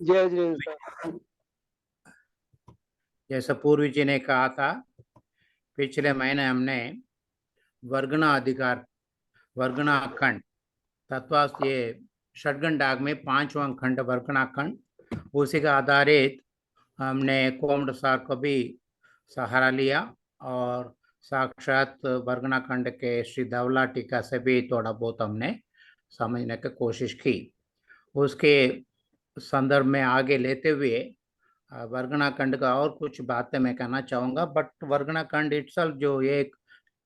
जय जय सर। जैसा पूर्वी जी ने कहा था, पिछले महीने हमने वर्गना अधिकार, वर्गना खंड तत्वास ये षटगण डाग में 5वां खंड वर्गना खंड, उसी का आधारित हमने कोमट सार को भी सहारा लिया और साक्षात वर्गना खंड के श्री धवला टीका से भी थोड़ा बहुत हमने समझने की कोशिश की। उसके संदर्भ में आगे लेते हुए वर्गना खंड का और कुछ बातें मैं कहना चाहूँगा। बट वर्गना खंड इटसेल्फ जो एक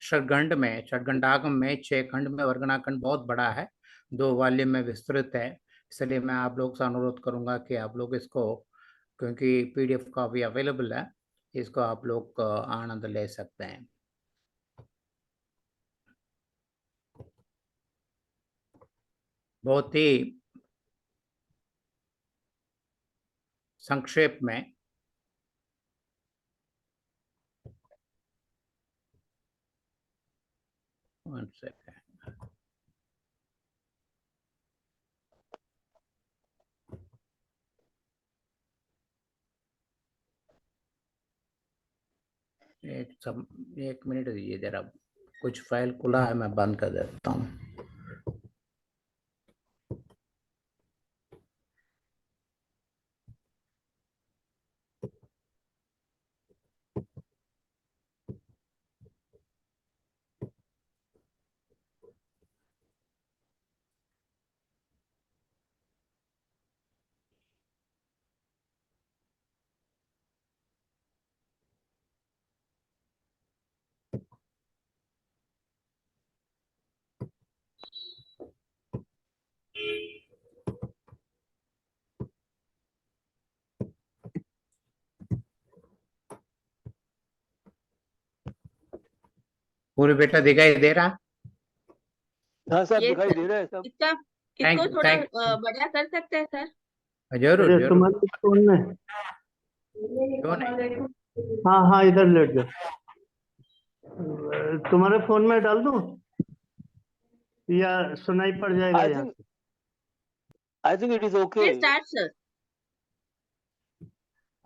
षटगंडागम में 6 खंड में वर्गना खंड बहुत बड़ा है, 2 वॉल्यूम में विस्तृत है। इसलिए मैं आप लोग से अनुरोध करूंगा कि आप लोग इसको, क्योंकि पीडीएफ कॉपी अवेलेबल है, इसको आप लोग आनंद ले सकते हैं। बहुत ही संक्षेप में वन सेकेंड, एक मिनट दीजिए जरा, कुछ फाइल खुला है, मैं बंद कर देता हूँ। पूरी बेटा दिखाई दे रहा? हाँ सर, ये दिखाई दे रहा है सब। इसको थोड़ा थैंक बड़ा कर सकते हैं सर? जरूर अरे जरूर, तुम्हारे फोन में, क्यों नहीं। हाँ हाँ इधर लेट जाओ। तुम्हारे फोन में डाल दूं या सुनाई पड़ जाएगा यहाँ से? I think it is okay. Start sir.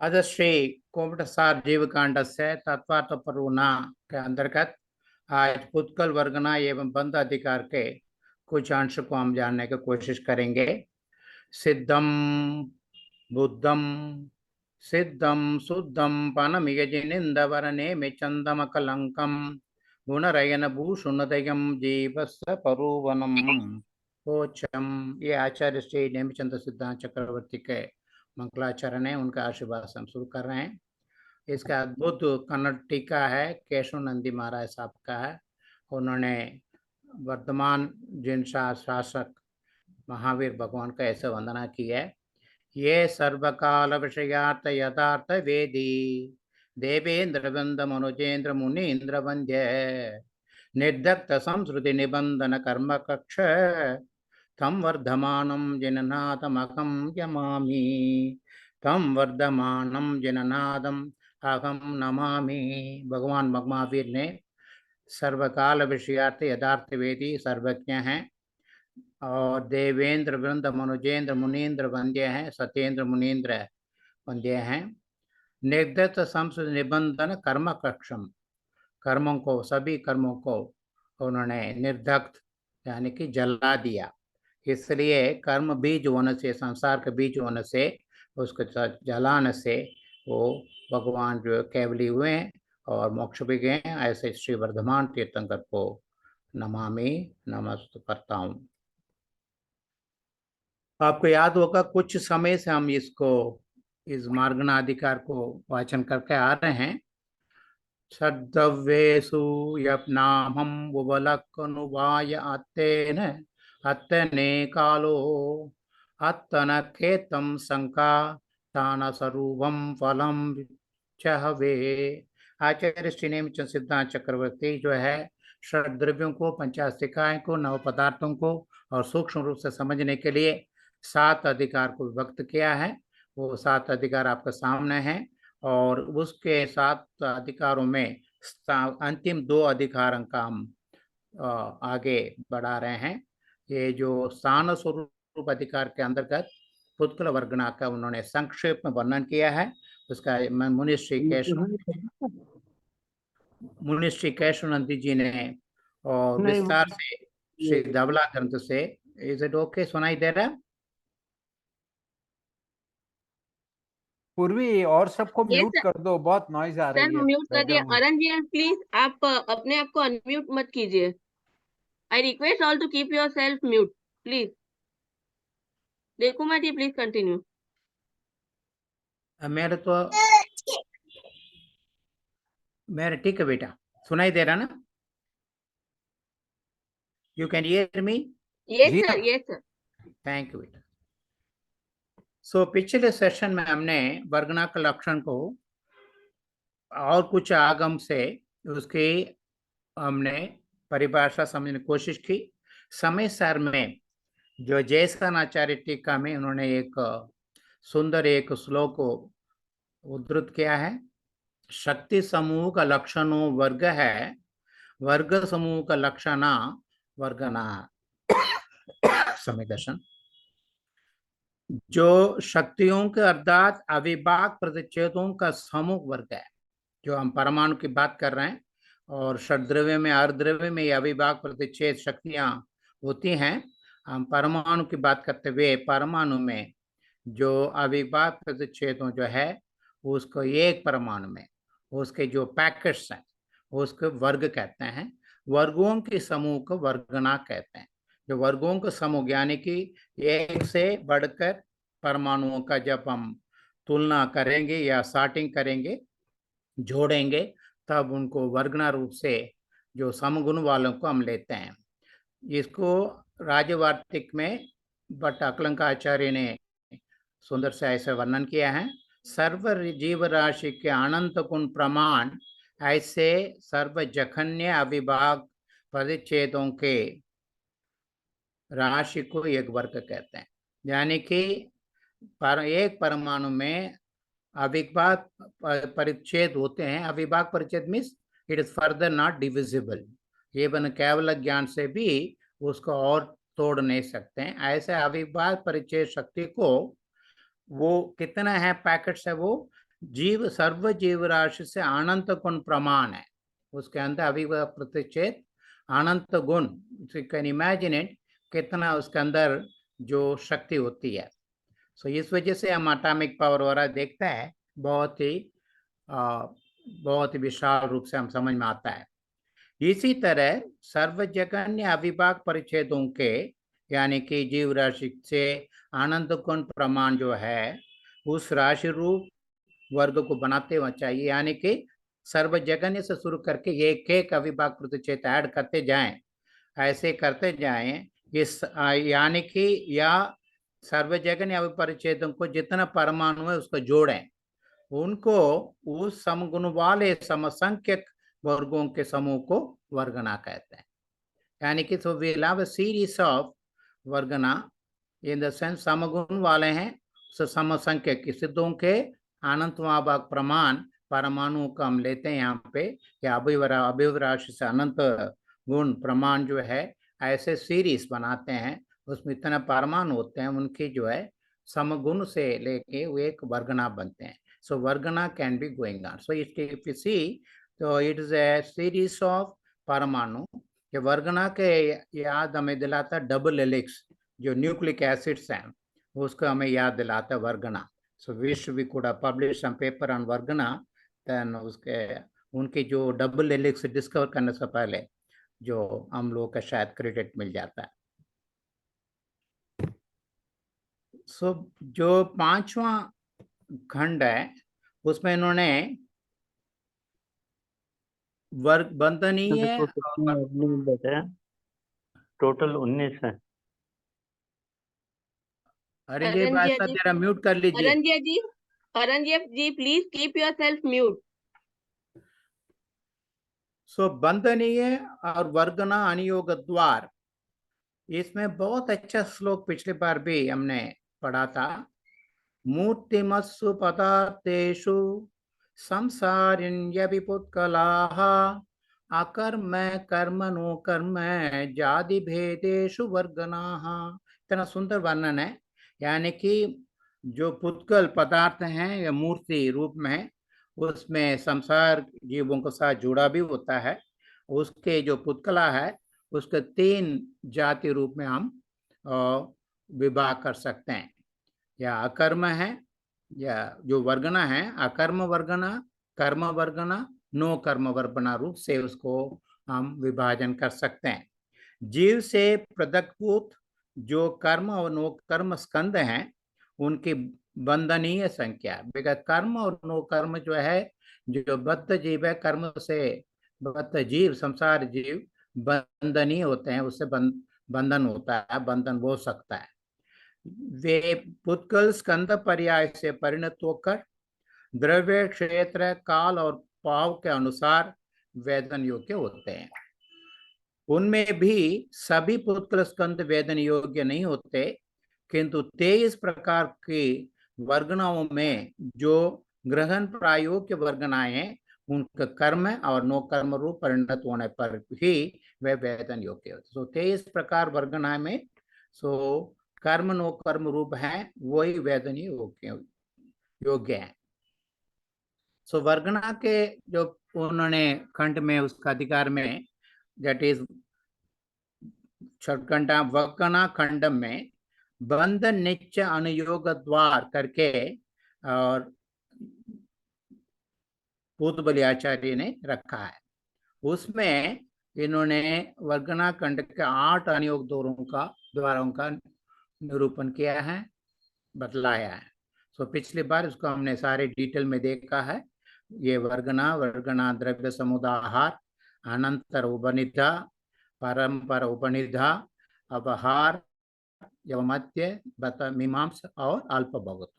अद श्री कोमटसार जीवकांड से तत्वार्थ पर्वना के अंतर्गत आज पुत्कल वर्गना एवं बंध अधिकार के कुछ अंश को हम जानने की कोशिश करेंगे। सिद्धम बुद्धम सिद्धम शुद्धम पानमिगजिनिंदवरणे में चंदम कलंकम गुणरयन भूषुणदयम जीवस्य परुवनम कोचम। ये आचार्य श्री नेमिचंद सिद्धांत चक्रवर्ती के मंगलाचरण है, उनका आशीर्वाद से हम शुरू कर रहे हैं। इसका अद्भुत कन्नड़ टीका है, केशव नंदी महाराज साहब का है। उन्होंने वर्तमान जिन शासक महावीर भगवान का ऐसे वंदना की है। ये सर्वकाल विषयार्थ यथार्थ वेदी देवेंद्र वंद मनुजेंद्र मुनीन्द्र वंद्य निर्दग्ध संस्कृति निबंधन कर्म कक्ष तम वर्धमानं जिननादमहं यमामि, तम वर्धमानं जिननादम अहम नमामि। भगवान महावीर ने सर्वकाल विषयार्थ यथार्थ वेदी सर्वज्ञ हैं और देवेंद्र वृंद मनुजेंद्र मुनीन्द्र वंद्य हैं, सत्येंद्र मुनीन्द्र वंद्य हैं। निर्दत्त संस्कृत निबंधन कर्म कक्षम, कर्मों को, सभी कर्मों को उन्होंने निर्दग्ध यानी कि जला दिया। इसलिए कर्म बीज होने से, संसार के बीज होने से, उसको जलाने से वो भगवान जो केवली हुए हैं और मोक्ष भी गए हैं। ऐसे श्री वर्धमान तीर्थंकर को नमामि नमस्ते करता हूँ। आपको याद होगा कुछ समय से हम इस मार्गणाधिकार को वाचन करके आ रहे हैं। सद्दव्येषु यप्नाहं वुवलक्नुवाय अत्तेन अत्तने कालो अत्तनखेतं शंका तान स्वरूपं फलम चहवे। आचार्य श्री नेमिचंद सिद्धांत चक्रवर्ती जो है षड्द्रव्यों को, पंचास्तिकाएं को, नव पदार्थों को और सूक्ष्म रूप से समझने के लिए 7 अधिकार को विभक्त किया है। वो 7 अधिकार आपके सामने हैं और उसके 7 अधिकारों में अंतिम 2 अधिकारों का हम आगे बढ़ा रहे हैं। ये जो स्थान स्वरूप अधिकार के अंतर्गत पुत्कल वर्गना का उन्होंने संक्षेप में वर्णन किया है। उसका मुनि श्री केशवानंद जी ने और नहीं, विस्तार से श्री धवला ग्रंथ से। Is it okay? सुनाई दे रहा है? पूर्वी और सबको Yes, म्यूट sir. कर दो, बहुत नॉइज आ सर रही है म्यूट कर दिया। बैकग्राउंड में। अरन जी प्लीज आप अपने आप को अनम्यूट मत कीजिए। I request all to keep yourself mute please. देखो जी प्लीज कंटिन्यू। मेरे ठीक है बेटा, सुनाई दे रहा ना? You can hear me? Yes जी सर, हाँ। Yes sir. थैंक यू बेटा। सो पिछले सेशन में हमने वर्गना के लक्षण को और कुछ आगम से उसकी हमने परिभाषा समझने की कोशिश की। समय सार में जो जयस्थानाचार्य टीका में उन्होंने एक सुंदर एक श्लोक को उद्धृत किया है। शक्ति समूह का लक्षणों वर्ग है, वर्ग समूह का लक्षण वर्गना। समय दर्शन जो शक्तियों के अर्थात अविभाग प्रतिच्छेदों का समूह वर्ग है। जो हम परमाणु की बात कर रहे हैं और षड्द्रव्य में अर्धद्रव्य में अविभाग प्रतिच्छेद शक्तियां होती हैं। हम परमाणु की बात करते हुए परमाणु में जो अविभाग प्रतिच्छेदों जो है उसको एक परमाणु में उसके जो पैकेट्स हैं उसको वर्ग कहते हैं। वर्गों के समूह को वर्गना कहते हैं। जो वर्गों का समूह यानी कि एक से बढ़कर परमाणुओं का जब हम तुलना करेंगे या सॉर्टिंग करेंगे, जोड़ेंगे, तब उनको वर्गना रूप से जो समगुण वालों को हम लेते हैं। इसको राजवार्तिक में भट्ट अकलंकाचार्य ने सुंदर से ऐसे वर्णन किया है। सर्व जीव राशि के अनंत गुण प्रमाण ऐसे सर्व जघन्य अविभाग परिच्छेदों के राशि को एक वर्ग कहते हैं। यानी कि एक परमाणु में अविभाग परिच्छेद होते हैं। अविभाग परिच्छेद means it is further not divisible. एवं केवल ज्ञान से भी उसको और तोड़ नहीं सकते हैं। ऐसे अविभाग परिच्छेद शक्ति को वो कितना है पैकेट्स है, वो जीव सर्व जीव राशि से अनंत गुण प्रमाण है। उसके अंदर अविभाग प्रतिच्छेद अनंत गुण, कैन इमेजिन इट, कितना उसके अंदर जो शक्ति होती है। सो इस वजह से हम एटॉमिक पावर वगैरह देखते हैं, बहुत ही विशाल रूप से हम समझ में आता है। इसी तरह सर्वजगन्य अविभाग परिच्छेदों के यानी कि जीव राशि से अनंत गुण प्रमाण जो है उस राशि रूप वर्ग को बनाते हुए चाहिए। यानी कि सर्वजगन्य से शुरू करके एक एक अविभाग प्रतिच्छेद ऐड करते जाएं, ऐसे करते जाएं। इस यानी कि या सर्वजगन्य अविपरिच्छेदों को जितना परमाणु है उसको जोड़ें, उनको उस समगुण वाले समसंख्यक वर्गों के समूह को वर्गना कहते हैं। यानी कि so we'll have a series of वर्गना in the sense समगुण वाले हैं, समसंख्यक सिद्धों के अनंतवाभाग प्रमाण परमाणु का हम लेते हैं यहाँ पे, या अभिव राशि से अनंत गुण प्रमाण जो है ऐसे सीरीज बनाते हैं। उसमें इतना परमाणु होते हैं, उनकी जो है समगुण से लेके वो एक वर्गना बनते हैं। सो वर्गना can be going on. So if you see तो it is a series of परमाणु। ये वर्गना के याद हमें दिलाता डबल हेलिक्स जो न्यूक्लिक एसिड्स हैं उसको हमें याद दिलाता है वर्गना। So wish we could have publish some paper on वर्गना, देन उसके उनकी जो डबल हेलिक्स डिस्कवर करने से पहले जो हम लोग का शायद क्रेडिट मिल जाता है। सो जो 5वां खंड है उसमें इन्होंने वर्ग बंधनीय टोटल 19 है। अरे भाई साहब जरा म्यूट कर लीजिए। Aranjiya ji please keep yourself mute. So बंधनीय और वर्गना अनियोग द्वार, इसमें बहुत अच्छा श्लोक पिछले बार भी हमने पढ़ा था। मूर्तिमत्सु पदार्थेषु संसारिण्य विपुत्कलाः अकर्म कर्मणो कर्म जाति भेदेषु वर्गनाः। इतना सुंदर वर्णन है। यानी कि जो पुत्कल पदार्थ हैं या मूर्ति रूप में, उसमें संसार जीवों के साथ जुड़ा भी होता है। उसके जो पुत्कला है उसके 3 जाति रूप में हम विभाग कर सकते हैं। या अकर्म है, या जो वर्गना है अकर्म वर्गना, कर्म वर्गना, नो कर्म वर्गना रूप से उसको हम विभाजन कर सकते हैं। जीव से पृथकभूत जो कर्म और नो कर्म स्कंद हैं उनकी बंधनीय संख्या, बिकॉज कर्म और नो कर्म जो है, जो बद्ध जीव है कर्म से बद्ध जीव, संसार जीव बंधनीय होते हैं, उससे बंधन होता है, बंधन हो सकता है। वे पुत्कल स्कंद पर्याय से परिणत होकर द्रव्य, क्षेत्र, काल और पाव के अनुसार वेदन योग्य होते हैं। उनमें भी सभी पुत्कल स्कंद वेदन योग्य नहीं होते, किंतु 23 प्रकार की वर्गनाओं में जो ग्रहण प्रायोग्य वर्गनाएं हैं उनका कर्म और नो कर्म रूप परिणत होने पर ही वे वेदन योग्य होते। सो 23 प्रकार वर्गनाएं में कर्म नो कर्म रूप हैं, वही वेदन योग्य है। सो वर्गना के जो उन्होंने खंड में उसका अधिकार में, दैट इज षटकंडा वर्गना खंड में बंध निश्चय अनुयोग द्वार करके और भूतबली आचार्य ने रखा है। उसमें इन्होंने वर्गना खंड के 8 अनुयोग द्वारों का निरूपण किया है, बतलाया है। सो पिछली बार उसको हमने सारे डिटेल में देखा है। ये वर्गना द्रव्य समुदाहार, अनंतर उपनिधा, परंपर उपनिधा, अवहार, यवमत्य, मीमांसा और अल्प भगवत।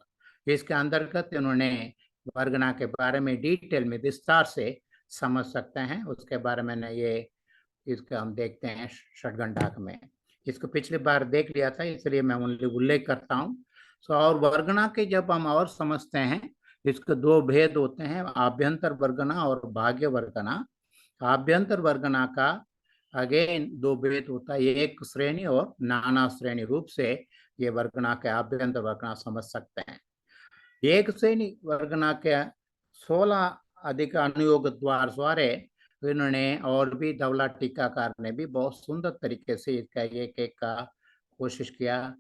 इसके अंतर्गत इन्होंने वर्गना के बारे में डिटेल में विस्तार से समझ सकते हैं। उसके बारे में इसका हम देखते हैं षटगंडाक में। इसको पिछली बार देख लिया था, इसलिए मैं उल्लेख करता हूँ। और वर्गना के जब हम और समझते हैं, इसके 2 भेद होते हैं, आभ्यंतर वर्गना और बाह्य वर्गना। आभ्यंतर वर्गना का अगेन 2 भेद होता है, एक श्रेणी और नाना श्रेणी रूप से ये वर्गना के आभ्यंतर वर्गना समझ सकते हैं। एक श्रेणी वर्गना के 16 अधिक अनुयोग द्वार द्वारे इन्होंने और भी धवला टीकाकार ने भी बहुत सुंदर तरीके से इसका एक का कोशिश किया,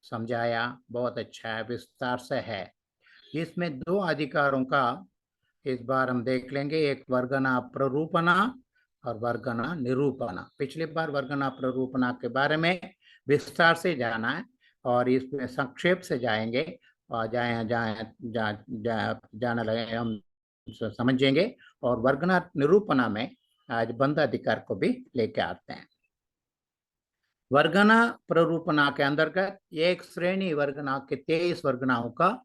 समझाया, बहुत अच्छा है, विस्तार से है। इसमें 2 अधिकारों का इस बार हम देख लेंगे, एक वर्गना प्ररूपणा और वर्गना निरूपणा। पिछली बार वर्गना प्ररूपणा के बारे में विस्तार से जाना है और इसमें संक्षेप से जाएंगे और जाने लगे हम समझेंगे। और वर्गना निरूपणा में आज बंध अधिकार को भी लेके आते हैं। वर्गना प्ररूपणा के अंतर्गत एक श्रेणी वर्गना के 23 वर्गनाओं का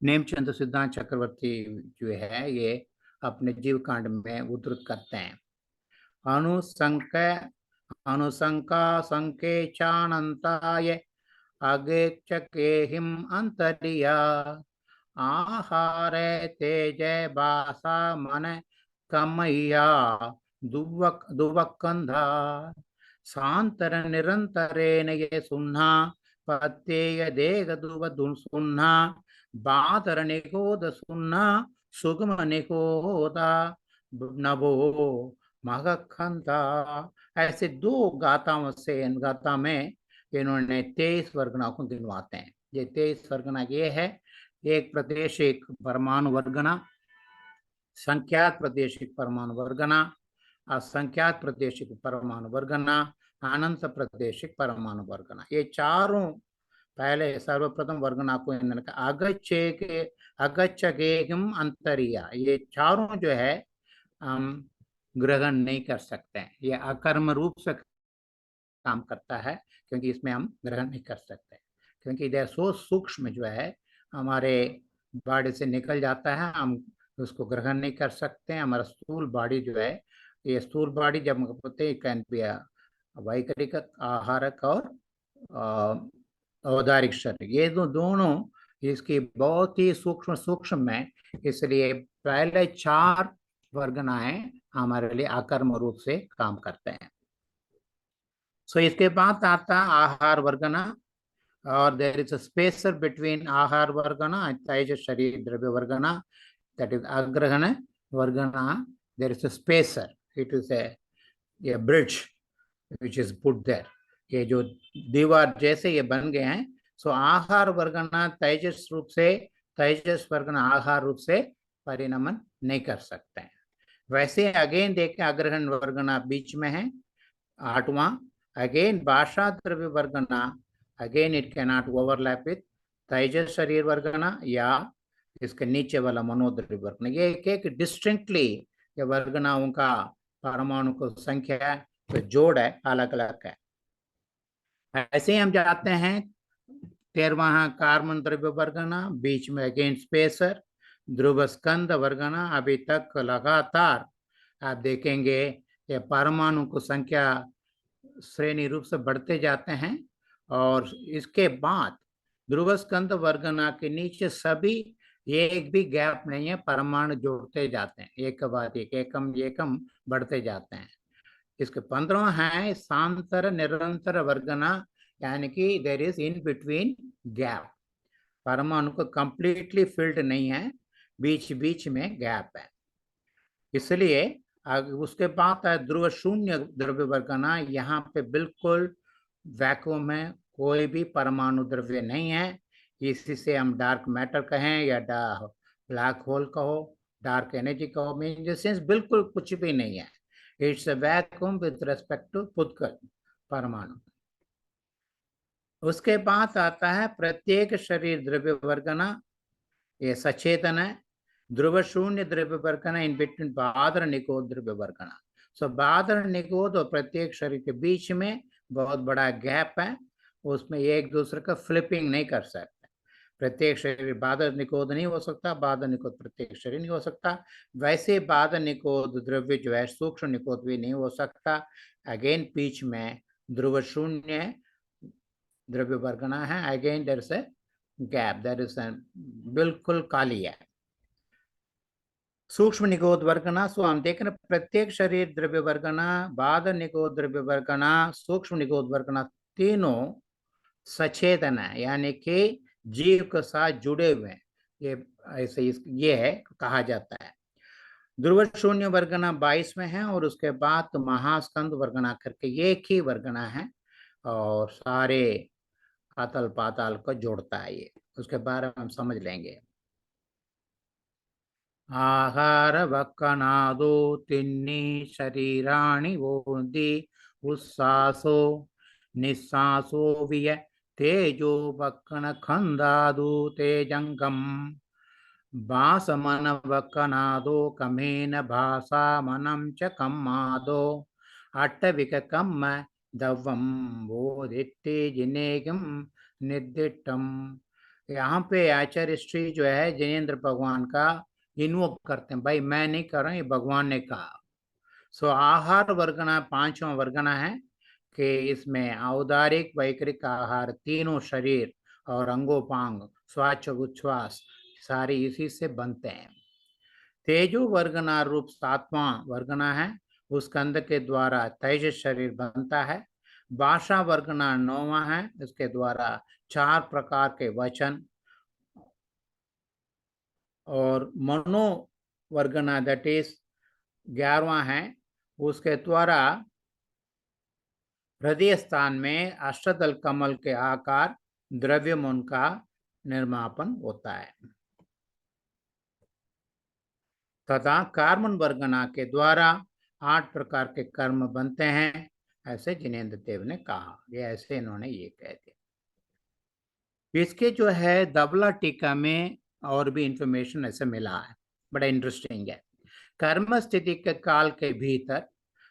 नेमचंद सिद्धांत चक्रवर्ती जो है ये अपने जीव कांड में उद्धृत करते हैं। अनुसंका संके चानंताय अगेचकेहिम अंतरिया आहारे तेजे बासा मन कमैया दुवक्कंधा सांतर निरंतरेण ये सुन्ना पत्तेय देग दुव सुन्ना बादर निकोद सुन्ना सुगम निकोदा नभो मगखंता। ऐसे 2 गाथाओं से इन गाथा में इन्होंने 23 वर्गनाओं को गिनवाते हैं। ये 23 वर्गना ये है, एक प्रादेशिक परमाणु वर्गना, संख्यात प्रादेशिक परमाणु वर्गना, असंख्यात प्रादेशिक परमाणु वर्गना, अनंत प्रादेशिक परमाणु वर्गना। ये चारों पहले सर्वप्रथम वर्गना को इन्होंने कहा अगच्छकेहिम अंतरिया। ये चारों जो है हम ग्रहण नहीं कर सकते हैं, ये अकर्म रूप से काम करता है, क्योंकि इसमें हम ग्रहण नहीं कर सकते, क्योंकि इधर सो सूक्ष्म जो है हमारे बॉडी से निकल जाता है, हम उसको ग्रहण नहीं कर सकते हैं। हमारा स्थूल बॉडी जो है, ये स्थूल बॉडी जब होते हैं कैन बी वैकरिक, आहारक और औदारिक शरीर, ये दोनों इसकी बहुत ही सूक्ष्म में, इसलिए पहले 4 वर्गनाएं हमारे लिए अकर्म रूप से काम करते हैं। सो इसके बाद आता आहार वर्गना। or there is a spacer between ahar vargana and Tejas Sharir Dravya vargana, that is agrahana vargana. There is a spacer. It is a bridge which is put there. ये जो दीवार जैसे ये बन गए हैं, सो आहार वर्गना तेजस रूप से, तेजस वर्गना आहार रूप से परिणमन नहीं कर सकते हैं। वैसे अगेन देखें, अग्रहण वर्गना बीच में है, 8वां। अगेन भाषा द्रव्य वर्गना, again it cannot overlap with तेजस शरीर वर्गना या इसके नीचे वाला मनोद्रव्य वर्गना। ये एक डिस्टिंक्टली ये वर्गनाओं का परमाणु को संख्या तो जोड़ है, अलग अलग है। ऐसे ही हम जाते हैं 13वां कार्बन द्रव्य वर्गना, बीच में अगेन स्पेसर, ध्रुव स्कंद वर्गना। अभी तक लगातार आप देखेंगे ये परमाणु को संख्या श्रेणी रूप से बढ़ते जाते हैं, और इसके बाद ध्रुव स्कंद वर्गना के नीचे सभी एक भी गैप नहीं है, परमाणु जोड़ते जाते हैं, एक के बाद एक, एकम एकम बढ़ते जाते हैं। इसके 15वां है सांतर निरंतर वर्गना, यानी कि there is in between gap, परमाणु को कंप्लीटली फिल्ड नहीं है, बीच बीच में गैप है। इसलिए उसके बाद है ध्रुव शून्य द्रव्य वर्गना। यहाँ पे बिल्कुल वैक्यूम है, कोई भी परमाणु द्रव्य नहीं है। इसी से हम डार्क मैटर कहें या ब्लैक होल कहो, डार्क एनर्जी कहो, मीन द सेंस बिल्कुल कुछ भी नहीं है। It's a vacuum with respect to पुत्कल परमाणु। उसके बाद आता है प्रत्येक शरीर द्रव्य वर्गना, ये सचेतन है। ध्रुव शून्य द्रव्य वर्गना इन बिटवीन बादर निकोद द्रव्य वर्गना। सो बादर निकोद और प्रत्येक शरीर के बीच में बहुत बड़ा गैप है, उसमें एक दूसरे का फ्लिपिंग नहीं कर सकते। प्रत्येक शरीर बादर निकोद नहीं हो सकता, बादर निकोद प्रत्येक शरीर नहीं हो सकता। वैसे बादर निकोद द्रव्य जो है सूक्ष्म निकोद भी नहीं हो सकता। अगेन बीच में ध्रुव शून्य द्रव्य वर्गना है, again there is a gap, there is बिल्कुल खाली है। सूक्ष्म निकोद वर्गना, सो हम देख रहे प्रत्येक शरीर द्रव्य वर्गना, बादर निकोद द्रव्य वर्गना, सूक्ष्म निकोद वर्गना, तीनों सचेतन है, यानी कि जीव के साथ जुड़े हुए हैं। ये ऐसे ये है कहा जाता है। ध्रुव शून्य वर्गना 22 में है, और उसके बाद तो महास्कंद वर्गना करके एक ही वर्गना है, और सारे अतल पाताल को जोड़ता है ये, उसके बारे में हम समझ लेंगे। आहार वक्कनादो तिन्नी शरीराणि वोन्ति उस्सासो निस्सासो विय तेजो वक्कन खंदादो तेजंगम भासमन वक्कनादो कमेन भासा मनम च कम्मादो अट्टविक कम्म दवम बोधित्ते जिनेगम निर्दिष्टम। यहाँ पे आचार्य श्री जो है जिनेंद्र भगवान का इन्वोक करते हैं, भाई मैं नहीं कर रहा हूँ, ये भगवान ने कहा। सो आहार वर्गना 5वां वर्गना है कि इसमें औदारिक वैकृक आहार, तीनों शरीर और अंगोपांग श्वास उच्छ्वास सारे इसी से बनते हैं। तेजो वर्गना रूप 7वां वर्गना है, उस स्कंद के द्वारा तेजस शरीर बनता है। भाषा वर्गना 9वां है, इसके द्वारा 4 प्रकार के वचन, और मनो वर्गना दैट इज 11वां है, उसके द्वारा हृदय स्थान में अष्टदल कमल के आकार द्रव्यमन का निर्मापन होता है। तथा कार्बन वर्गना के द्वारा 8 प्रकार के कर्म बनते हैं, ऐसे जिनेंद्र देव ने कहा। ये ऐसे इन्होंने ये कह दिया। इसके जो है धबला टीका में और भी इंफॉर्मेशन ऐसे मिला है, बड़ा इंटरेस्टिंग है। कर्म स्थिति के काल के भीतर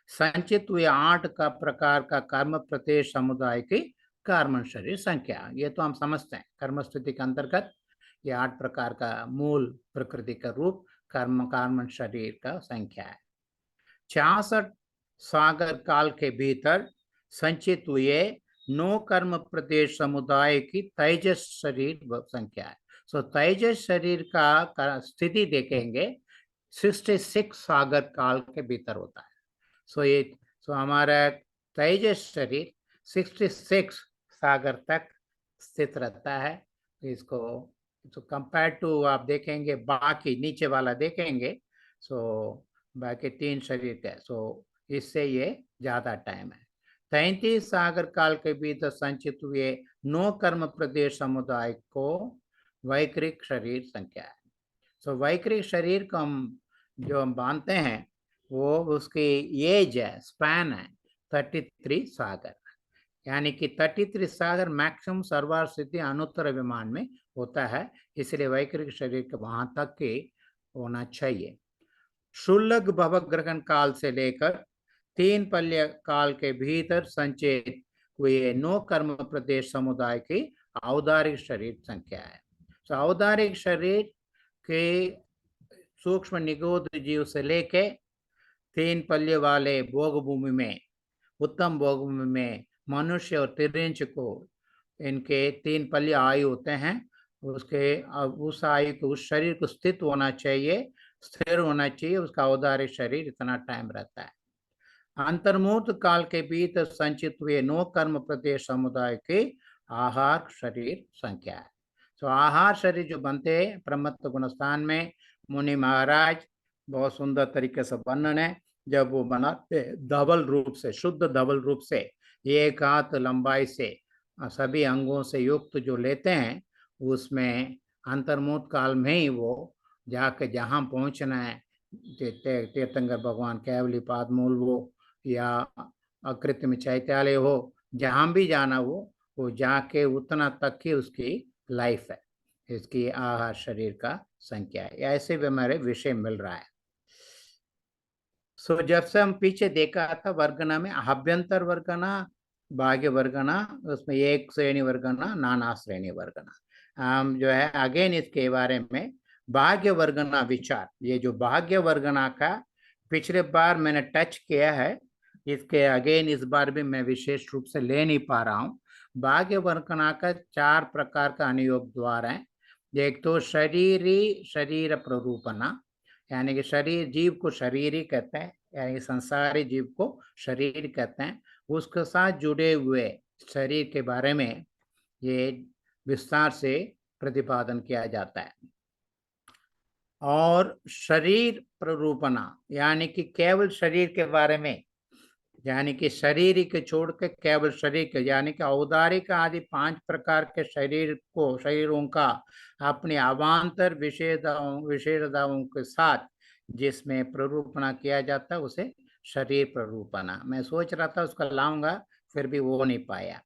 संचित हुए 8 का प्रकार का कर्म प्रत्येक समुदाय की कार्बन शरीर संख्या, ये तो हम समझते हैं। कर्म स्थिति के अंतर्गत ये 8 प्रकार का मूल प्रकृति का रूप कार्बन शरीर का संख्या है। 66 सागर काल के भीतर संचित हुए 9 कर्म प्रदेश समुदाय की तेजस शरीर संख्या है। सो तेजस शरीर का स्थिति देखेंगे 66 सागर काल के भीतर होता है। सो हमारा तेजस शरीर 66 सागर तक स्थित रहता है। इसको तो कंपेयर टू आप देखेंगे बाकी नीचे वाला देखेंगे, सो बाकी 3 शरीर का, सो इससे ये ज्यादा टाइम है। 33 सागर काल के भीतर संचित हुए 9 कर्म प्रदेश समुदाय को वैकृक शरीर संख्या है। सो वैकृक शरीर को हम मानते हैं वो उसकी एज है, स्पैन है 33 सागर, यानी कि 33 सागर मैक्सिमम सर्वार सिद्धि अनुत्तर विमान में होता है, इसलिए वैकृक शरीर के वहां तक के होना चाहिए। शुल्लक भवग्रहण काल से लेकर 3 पल्य काल के भीतर संचित हुए 9 कर्म प्रदेश समुदाय की औदारिक शरीर संख्या है। तो औदारिक शरीर के सूक्ष्म निगोद जीव से लेके 3 पल्य वाले भोग भूमि में, उत्तम भोग भूमि में मनुष्य और तिर्यंच को इनके 3 पल्य आयु होते हैं, उसके उस आयु को, उस शरीर को स्थित होना चाहिए, स्थिर होना चाहिए, उसका औदारिक शरीर इतना टाइम रहता है। अंतर्मुहूर्त काल के भीतर संचित हुए 9 कर्म प्रदेश समुदाय के आहार शरीर संख्या है। तो आहार शरीर जो बनते हैं प्रमत्त गुणस्थान में, मुनि महाराज बहुत सुंदर तरीके से वर्णन है। जब वो बनाते धवल रूप से, शुद्ध धवल रूप से, एक हाथ लंबाई से सभी अंगों से युक्त जो लेते हैं, उसमें अंतर्मुहूर्त काल में ही वो जाके जहाँ पहुँचना है, तीर्थंकर भगवान केवली पाद मूल हो या अकृत्रिम चैत्यालय हो, जहाँ भी जाना हो, वो जाके उतना तक ही उसकी लाइफ है, इसकी आहार शरीर का संख्या है। ऐसे भी हमारे विषय मिल रहा है। सो जब से हम पीछे देखा था वर्गना में अभ्यंतर वर्गना, बाह्य वर्गना, उसमें एक श्रेणी वर्गना, नाना श्रेणी वर्गना, हम जो है अगेन इसके बारे में बाह्य वर्गना विचार, ये जो बाह्य वर्गना का पिछले बार मैंने टच किया है, इसके अगेन इस बार भी मैं विशेष रूप से ले नहीं पा रहा हूँ। बाह्य वर्गना का 4 प्रकार का अनुयोग द्वार है। एक तो शरीरी शरीर प्ररूपना, यानी कि शरीर, जीव को शरीर ही कहते हैं, यानी संसारी जीव को शरीर कहते हैं। उसके साथ जुड़े हुए शरीर के बारे में ये विस्तार से प्रतिपादन किया जाता है। और शरीर प्ररूपना, यानी कि केवल शरीर के बारे में, यानी कि शरीर के छोड़ के केवल शरीर के, यानी कि औदारिक आदि 5 प्रकार के शरीरों का अपने अवान्तर विशेषताओं के साथ जिसमें प्ररूपणा किया जाता है, उसे शरीर प्ररूपणा। मैं सोच रहा था उसका लाऊंगा, फिर भी वो नहीं पाया।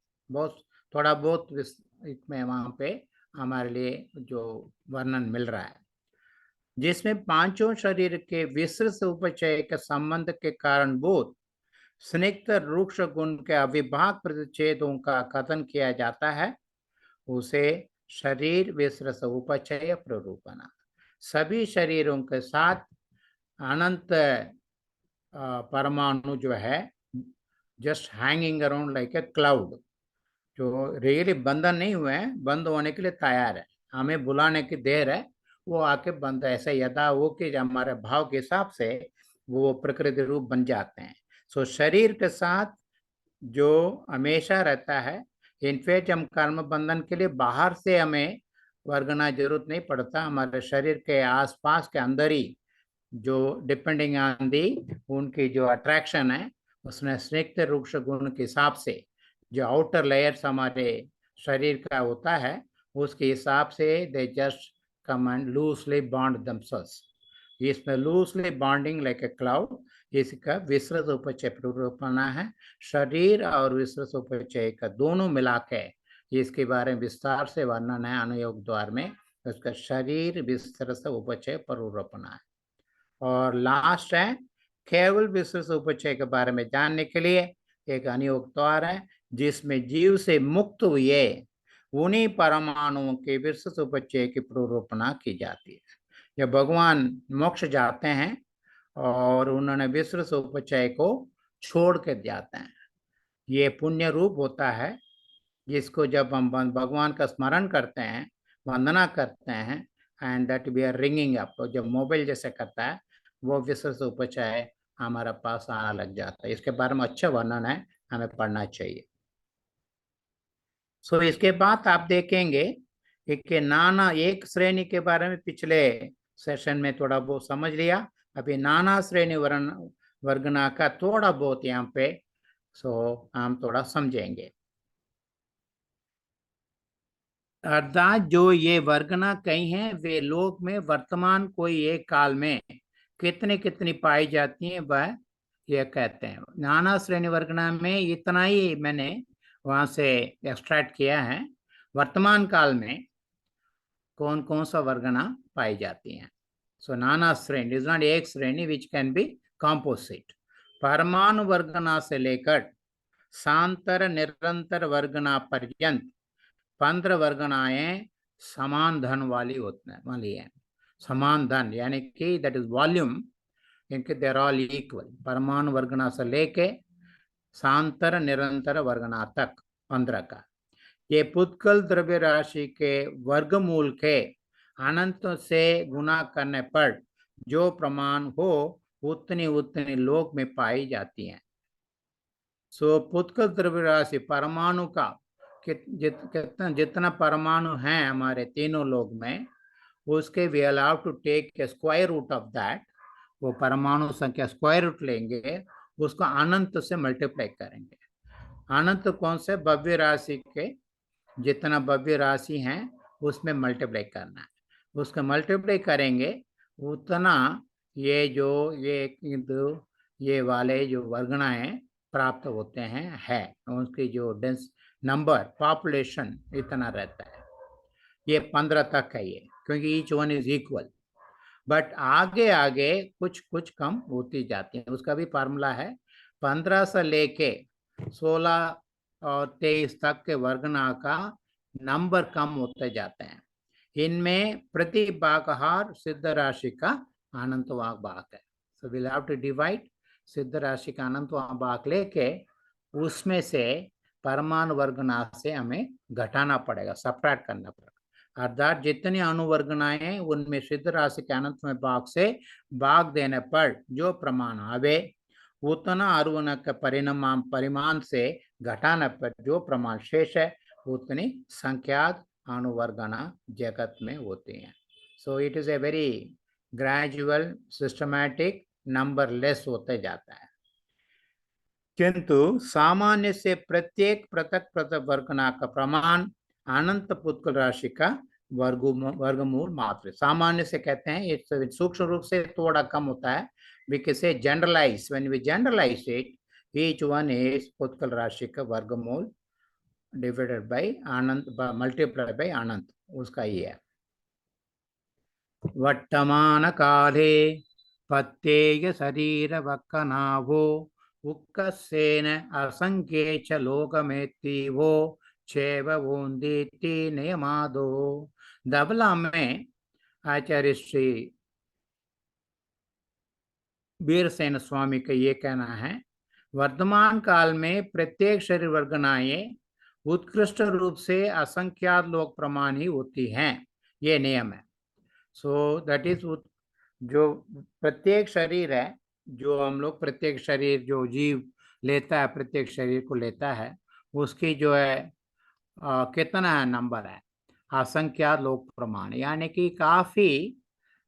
थोड़ा बहुत इसमें वहाँ पे हमारे लिए जो वर्णन मिल रहा है, जिसमें 5 शरीर के विस्तृत उपचय के संबंध के कारणभूत स्निग्ध रूक्ष गुण के अविभाग प्रतिच्छेदों का कथन किया जाता है, उसे शरीर विस्तृत उपचय प्ररूपणा। सभी शरीरों के साथ अनंत परमाणु जो है just hanging around like a cloud, जो रियली बंधन नहीं हुए हैं, बंद होने के लिए तैयार है, हमें बुलाने की देर है, वो आके बंद, ऐसे यदा वो कि हमारे भाव के हिसाब से वो प्रकृति रूप बन जाते हैं। सो शरीर के साथ जो हमेशा रहता है, इनफैक्ट हम कर्म बंधन के लिए बाहर से हमें वर्गना जरूरत नहीं पड़ता, हमारे शरीर के आसपास के अंदर ही जो डिपेंडिंग ऑन दी उनकी जो अट्रैक्शन है, उसने स्निग्ध रूक्ष गुण के हिसाब से जो आउटर लेयर्स हमारे शरीर का होता है, उसके हिसाब से they just come and loosely bond themselves. इसमें loosely bonding like a cloud, इसका विस्तृत उपचय प्ररूपणा है। शरीर और विस्तृत उपचय का दोनों मिला के इसके बारे में विस्तार से वर्णन है अनुयोग द्वार में, उसका शरीर विस्तृत उपचय प्ररूपणा है। और लास्ट है केवल विस्तृत उपचय के बारे में जानने के लिए एक अनुयोग द्वार है, जिसमें जीव से मुक्त हुए उन्हीं परमाणुओं के विस्तृत उपचय की प्ररूपणा की जाती है। जब भगवान मोक्ष जाते हैं और उन्होंने विस्तृत उपचय को छोड़ के जाते हैं, ये पुण्य रूप होता है, जिसको जब हम भगवान का स्मरण करते हैं, वंदना करते हैं, and that we are ringing up, तो जब मोबाइल जैसे करता है, वो विस्तृत उपचय हमारे पास आना लग जाता है। इसके बारे में अच्छा वर्णन है, हमें पढ़ना चाहिए। सो इसके बाद आप देखेंगे कि नाना एक श्रेणी के बारे में पिछले सेशन में थोड़ा बहुत समझ लिया, अभी नाना श्रेणी वर्गना का थोड़ा बहुत यहाँ पे हम थोड़ा समझेंगे। अर्थात जो ये वर्गना कही हैं वे लोक में वर्तमान कोई एक काल में कितनी कितनी पाई जाती हैं वह ये कहते हैं। नाना श्रेणी वर्गना में इतना ही मैंने वहां से एक्सट्रैक्ट किया है। वर्तमान काल में कौन कौन सा वर्गना पाई जाती हैं। सो नाना श्रेणी इज नॉट एक श्रेणी विच कैन बी कॉम्पोजिट। परमाणु वर्गना से लेकर सांतर निरंतर वर्गना पर्यंत 15 वर्गनाएं समान धन वाली है। समान धन यानी कि दैट इज वॉल्यूम, इनके देर ऑल इक्वल। परमाणु वर्गना से लेके सांतर निरंतर वर्गना तक 15 का। ये पुत्कल द्रव्य राशि के वर्गमूल के अनंत से गुना करने पर जो प्रमाण हो उतनी उतनी लोक में पाई जाती हैं। सो पुत्कल द्रव्य राशि परमाणु का जितना परमाणु है हमारे तीनों लोक में, उसके we allow to take a square root of that. वो परमाणु संख्या स्क्वायर रूट लेंगे, उसको अनंत से मल्टीप्लाई करेंगे। अनंत कौन से? भव्य राशि के जितना भव्य राशि है उसमें मल्टीप्लाई करना है। उसका मल्टीप्लाई करेंगे उतना ये वाले जो वर्गनाएं प्राप्त होते हैं उनकी जो डेंस नंबर पॉपुलेशन इतना रहता है। ये 15 तक है ये, क्योंकि each one is equal. But आगे आगे कुछ कुछ कम होती जाती है। उसका भी फार्मूला है। 15 से लेके 16 और 23 तक के वर्गना का नंबर कम होते जाते हैं। इनमें प्रति भागहार सिद्ध राशि का अनंतवाग भाग है। So will have to divide सिद्ध राशि का अनंतवाग भाग लेके उसमें से परमाणु वर्गना से हमें घटाना पड़ेगा, सब्ट्रैक्ट करना पड़ेगा। अर्थात जितनी अनुवर्गनाएं हैं उनमें सिद्ध राशि के अनंत में भाग से भाग देने पर जो प्रमाण आवे उतना अरुण के परिमाण से घटाने पर जो प्रमाण शेष है उतनी संख्यात अनुवर्गना जगत में होती हैं। So it is a very gradual systematic, number less होते जाता है। किंतु सामान्य से प्रत्येक पृथक पृथक वर्गना का प्रमाण अनंत पुत्कल राशि का वर्गमूल मात्र। सामान्य से कहते हैं ये सूक्ष्म रूप से थोड़ा कम होता है। we can say generalize, when we generalize it, each one is पुत्कल राशि का वर्गमूल divided by Anant multiplied by अनंत, उसका ही है। वर्तमान काले पत्तेय शरीर वक्कनाभो उक्कसेन असंख्ये च लोकमेत्तीवो चैव वोन्दिति नियमादो। धवला में आचार्य श्री वीरसेन स्वामी का ये कहना है, वर्तमान काल में प्रत्येक शरीर वर्गनाएं उत्कृष्ट रूप से असंख्यात लोक प्रमाण ही होती हैं, ये नियम है। सो दैट इज जो प्रत्येक शरीर है, जो हम लोग प्रत्येक शरीर जो जीव लेता है, प्रत्येक शरीर को लेता है, उसकी जो है कितना नंबर है? असंख्यात लोक प्रमाण, यानी कि काफी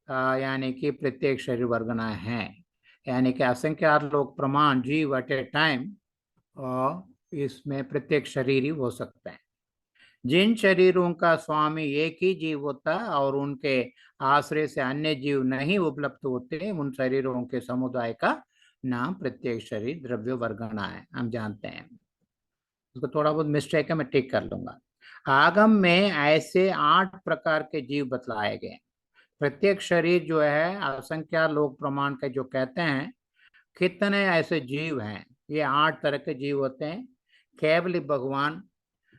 यानी कि प्रत्येक शरीर वर्गनाएं हैं, यानी कि असंख्यात लोक प्रमाण जीव एट ए टाइम इसमें प्रत्येक शरीर ही हो सकता है। जिन शरीरों का स्वामी एक ही जीव होता है और उनके आश्रय से अन्य जीव नहीं उपलब्ध होते, उन शरीरों के समुदाय का नाम प्रत्येक शरीर द्रव्य वर्गना है, हम जानते हैं। उसको थोड़ा बहुत मिस्टेक है, मैं ठीक कर लूंगा। आगम में ऐसे 8 प्रकार के जीव बतलाए गए। प्रत्येक शरीर जो है असंख्यात लोक प्रमाण का जो कहते हैं, कितने ऐसे जीव हैं? ये 8 तरह के जीव होते हैं। केवल भगवान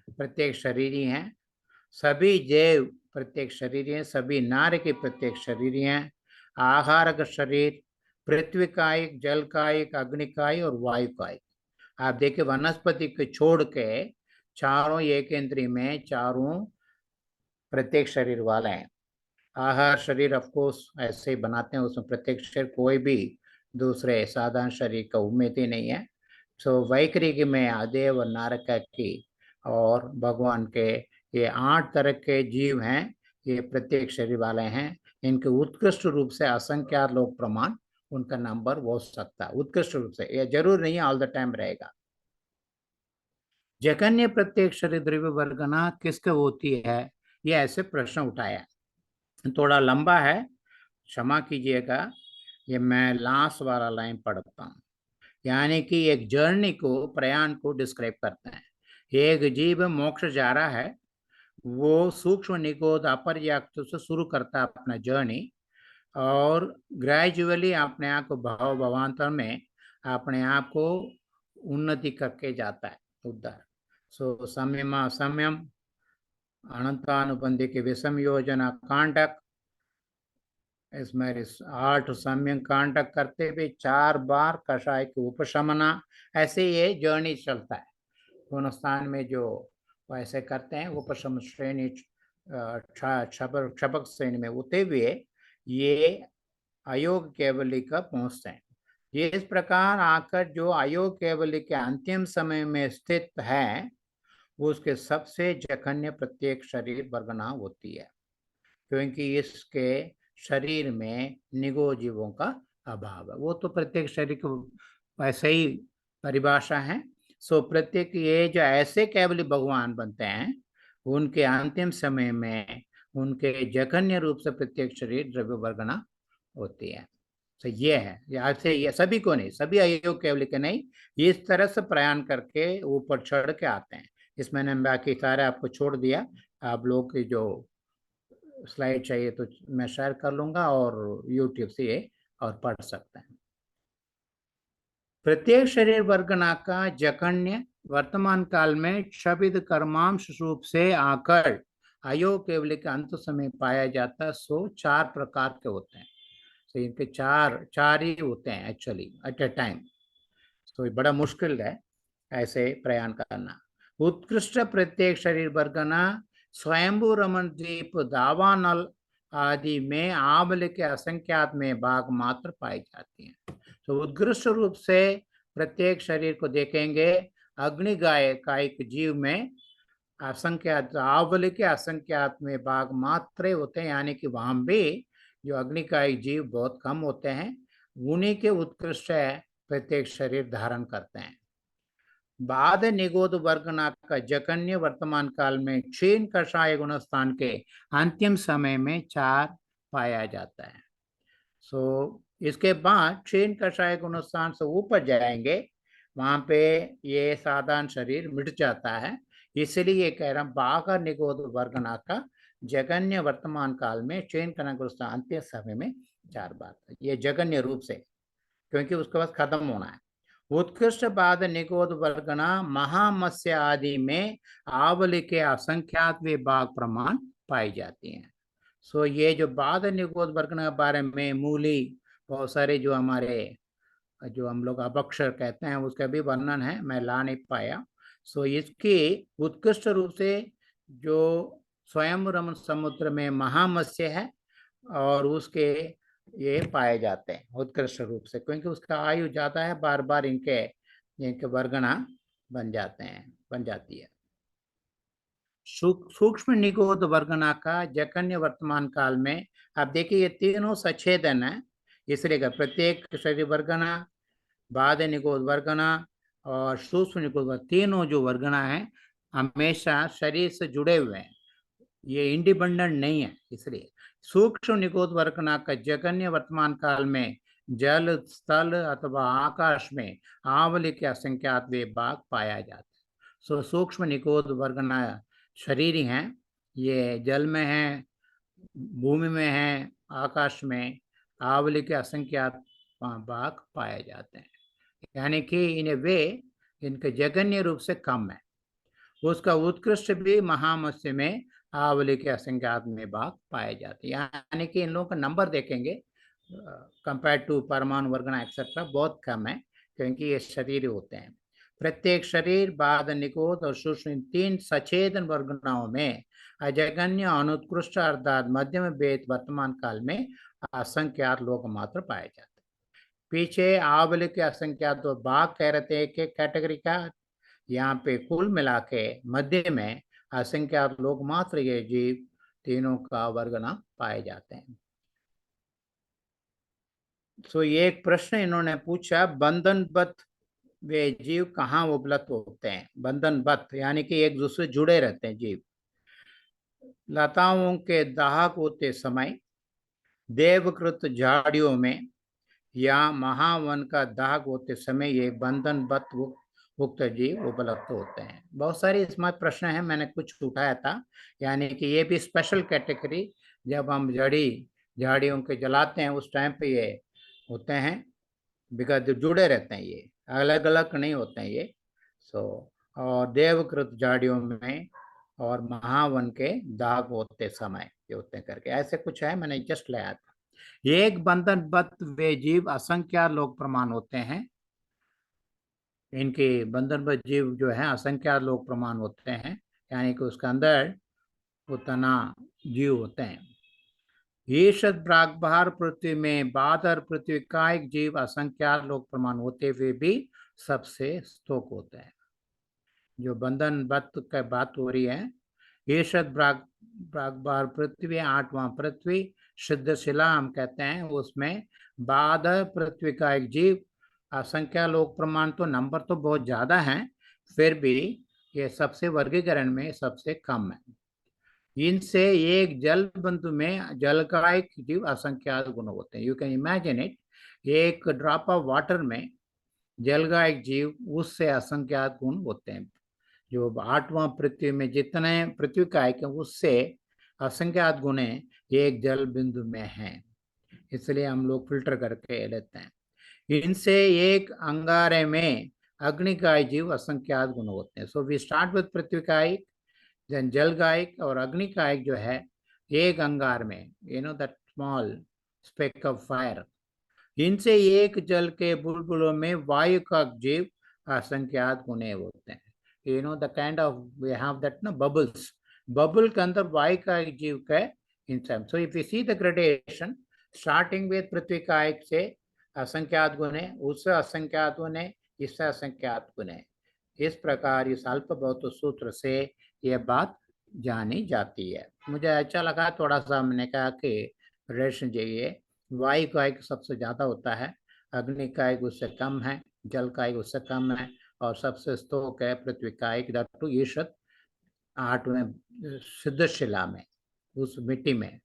प्रत्येक शरीरी हैं, सभी जैव प्रत्येक शरीर हैं, सभी नार के प्रत्येक शरीर हैं। आहारक शरीर पृथ्वी कायिक, जल कायिक, अग्नि कायिक और वायु कायिक। आप देखिए वनस्पति को छोड़ के चारों एक इंद्रिय में चारों प्रत्येक शरीर वाले हैं। आहार शरीर ऑफकोर्स ऐसे ही बनाते हैं, उसमें प्रत्येक शरीर कोई भी दूसरे साधारण शरीर का उम्मीद ही नहीं है। सो वैखरिक में अदेव और नारक की और भगवान के ये 8 तरह के जीव हैं, ये प्रत्येक शरीर वाले हैं। इनके उत्कृष्ट रूप से असंख्यात लोक प्रमाण, उनका नंबर हो सकता है उत्कृष्ट रूप से, ये जरूर नहीं ऑल द टाइम रहेगा। जगन्य प्रत्येक शरीर द्रव्य वर्गना किसके होती है, ये ऐसे प्रश्न उठाया, थोड़ा लंबा है, क्षमा कीजिएगा। ये मैं लास्ट वाला लाइन पढ़ता हूँ। यानी कि एक जर्नी को, प्रयाण को डिस्क्राइब करते हैं। एक जीव मोक्ष जा रहा है, वो सूक्ष्म निगोद अपर्याप्त से शुरू करता है अपना जर्नी, और ग्रेजुअली अपने आप को भाव भावांतर में अपने आप को उन्नति करके जाता है उद्धर। सो संयम अनंतानुबंधी के विषम योजना कांडक, इसमें 8 सम्यक कांडक करते हुए 4 बार कषाय की उपशमना, ऐसे ये जर्नी चलता है। दोनों स्थान में जो वैसे करते हैं, उपशम श्रेणी क्षपक श्रेणी में होते हुए ये अयोग केवली का पहुंचते हैं। ये इस प्रकार आकर जो अयोग केवली के अंतिम समय में स्थित है, वो उसके सबसे जघन्य प्रत्येक शरीर वर्गना होती है, क्योंकि इसके शरीर में निगो जीवों का अभाव है। वो तो प्रत्येक शरीर को वैसे ही परिभाषा है। सो प्रत्येक ये जो ऐसे केवली भगवान बनते हैं, उनके अंतिम समय में उनके जघन्य रूप से प्रत्येक शरीर द्रव्य वर्गना होती है। तो ये है, ये सभी को नहीं, सभी अयोग केवली के नहीं, इस तरह से प्रयाण करके ऊपर चढ़ के आते हैं। इसमें मैंने बाकी सारे आपको छोड़ दिया, आप लोग की जो स्लाइड चाहिए तो मैं शेयर कर लूंगा और यूट्यूब से ये और पढ़ सकते हैं। प्रत्येक शरीर वर्गना का जघन्य वर्तमान काल में क्षपित कर्मांश रूप से आकर अयोग केवली के अंत समय पाया जाता है। सो 4 प्रकार के होते हैं। तो इनके चार ही होते हैं एक्चुअली एट ए टाइम। तो बड़ा मुश्किल है ऐसे प्रयाण करना। उत्कृष्ट प्रत्येक शरीर वर्गना स्वयंभू रमन द्वीप दावानल आदि में आबल के असंख्यात में भाग मात्र पाई जाती है। तो उत्कृष्ट रूप से प्रत्येक शरीर को देखेंगे, अग्निगाय कायिक जीव में असंख्यात, आबल के असंख्यात में भाग मात्र होते हैं, यानी कि वहां भी जो अग्निकाय जीव बहुत कम होते हैं, उन्हीं के उत्कृष्ट प्रत्येक शरीर धारण करते हैं। बाद निगोद वर्गना का जघन्य वर्तमान काल में क्षीण कषाय गुणस्थान के अंतिम समय में 4 पाया जाता है। सो इसके बाद क्षीण कषाय गुणस्थान से ऊपर जाएंगे, वहां पे ये साधारण शरीर मिट जाता है। इसलिए ये कह रहा हूं, बाघ निगोद वर्गना का जघन्य वर्तमान काल में क्षीण कषाय अंतिम समय में 4 बार, ये जघन्य रूप से, क्योंकि उसके बाद खत्म होना है। उत्कृष्ट बाद निगोद वर्गना महामत्स्य आदि में आवली के असंख्यात विभाग प्रमाण पाई जाती हैं। सो ये जो बाद निगोद वर्गना के बारे में मूली बहुत सारे जो हमारे जो हम लोग अबक्षर कहते हैं उसका भी वर्णन है, मैं ला नहीं पाया। सो इसकी उत्कृष्ट रूप से जो स्वयं रमन समुद्र में महामत्स्य है और उसके ये पाए जाते हैं उत्कृष्ट रूप से, क्योंकि उसका आयु ज्यादा है, बार बार इनके वर्गना बन जाती है। सूक्ष्म निगोद वर्गना का जघन्य वर्तमान काल में, आप देखिए ये तीनों सच्छेदन है, इसलिए प्रत्येक शरीर वर्गना, बाद निगोद वर्गना और सूक्ष्म निगोद, तीनों जो वर्गना है हमेशा शरीर से जुड़े हुए हैं, ये इंडिपेंडेंट नहीं है। इसलिए सूक्ष्म निगोद वर्गना का जघन्य वर्तमान काल में जल, स्थल अथवा आकाश में आवली के असंख्यात विभाग पाया जाता है। सो सूक्ष्म निगोद वर्गना शरीर ही हैं, ये जल में है, भूमि में है, आकाश में आवली के असंख्यात भाग पाए जाते हैं, यानी कि इन्हें वे इनके जघन्य रूप से कम है। उसका उत्कृष्ट भी महामत्स्य में आवली के असंख्यात में भाग पाए जाते हैं, यानी कि इन लोगों का नंबर देखेंगे कंपेयर टू परमाणु वर्गना एक्सेट्रा बहुत कम है, क्योंकि ये शरीर होते हैं। प्रत्येक शरीर, बाद निगोद और सूक्ष्म 3 सचेतन वर्गनाओं में अजगन्य अनुत्कृष्ट अर्थात मध्यम भेद वर्तमान काल में असंख्यात लोग मात्र पाए जाते हैं। पीछे आवली के असंख्यात भाग कह रहे थे एक कैटेगरी का, यहाँ पे कुल मिला के मध्य में असंख्यात लोग मात्र ये जीव तीनों का वर्गना पाए जाते हैं। तो ये एक प्रश्न इन्होंने पूछा, बंधनबद्ध वे जीव कहाँ उपलब्ध होते हैं? बंधनबद्ध यानी कि एक दूसरे से जुड़े रहते हैं जीव। लताओं के दाहक होते समय, देवकृत झाड़ियों में या महावन का दाहक होते समय ये बंधनबद्ध उक्त जीव उपलब्ध होते हैं। बहुत सारे इसमें प्रश्न हैं, मैंने कुछ उठाया था, यानी कि ये भी स्पेशल कैटेगरी, जब हम झाड़ियों के जलाते हैं उस टाइम पे ये होते हैं, बिकॉज जुड़े रहते हैं, ये अलग अलग नहीं होते हैं ये। और देवकृत झाड़ियों में और महावन के दाग होते समय ये होते हैं करके ऐसे कुछ है, मैंने जस्ट लाया था। एक बंधनबद्ध वे जीव असंख्यात लोक प्रमाण होते हैं। इनके बंधनबद्ध जीव जो है असंख्यात लोक प्रमाण होते हैं, यानी कि उसके अंदर उतना जीव होते हैं। ईशद प्रागभार पृथ्वी में बादर पृथ्वी का एक जीव असंख्यात लोक प्रमाण होते हुए भी सबसे स्तोक होते हैं। जो बंधनबद्ध की बात हो रही है, ईशद प्रागभार पृथ्वी 8वां पृथ्वी सिद्ध शिला हम कहते हैं, उसमें बादर पृथ्वी का एक जीव असंख्यात लोक प्रमाण, तो नंबर तो बहुत ज्यादा है, फिर भी ये सबसे वर्गीकरण में सबसे कम है। इनसे एक जल बिंदु में जल का एक जीव असंख्यात गुण होते हैं। यू कैन इमेजिन इट, एक ड्रॉप ऑफ वाटर में जल का एक जीव, उससे असंख्यात गुण होते हैं। जो 8वां पृथ्वी में जितने पृथ्वी का है उससे असंख्यात गुण एक जल बिंदु में हैं, इसलिए हम लोग फिल्टर करके लेते हैं। इनसे एक अंगारे में अग्नि का जीव असंख्यात गुण होते हैं। सो वी स्टार्ट विद पृथ्वी का एक, देन जल गायक और अग्नि का एक जो है एक अंगार में, you know that small speck of fire. इनसे एक जल के बुलबुलों में वायु का जीव असंख्यात गुणे होते हैं। You know the kind of we have that ना बबल्स, बबल के अंदर वायु का एक जीव का इंसान। So if you see the gradation starting with पृथ्वी का एक से असंख्यात गुणे, उससे असंख्यात गुणे, इससे असंख्यात गुणे, इस प्रकार इस अल्प भौत सूत्र से यह बात जानी जाती है। मुझे अच्छा लगा थोड़ा सा, मैंने कहा कि रेशन चाहिए, वायु का एक सबसे ज्यादा होता है, अग्नि का एक उससे कम है, जल का एक उससे कम है, और सबसे स्तोक है पृथ्वी का एक, दट्टू ईशद 8वें सिद्ध शिला में, उस मिट्टी में,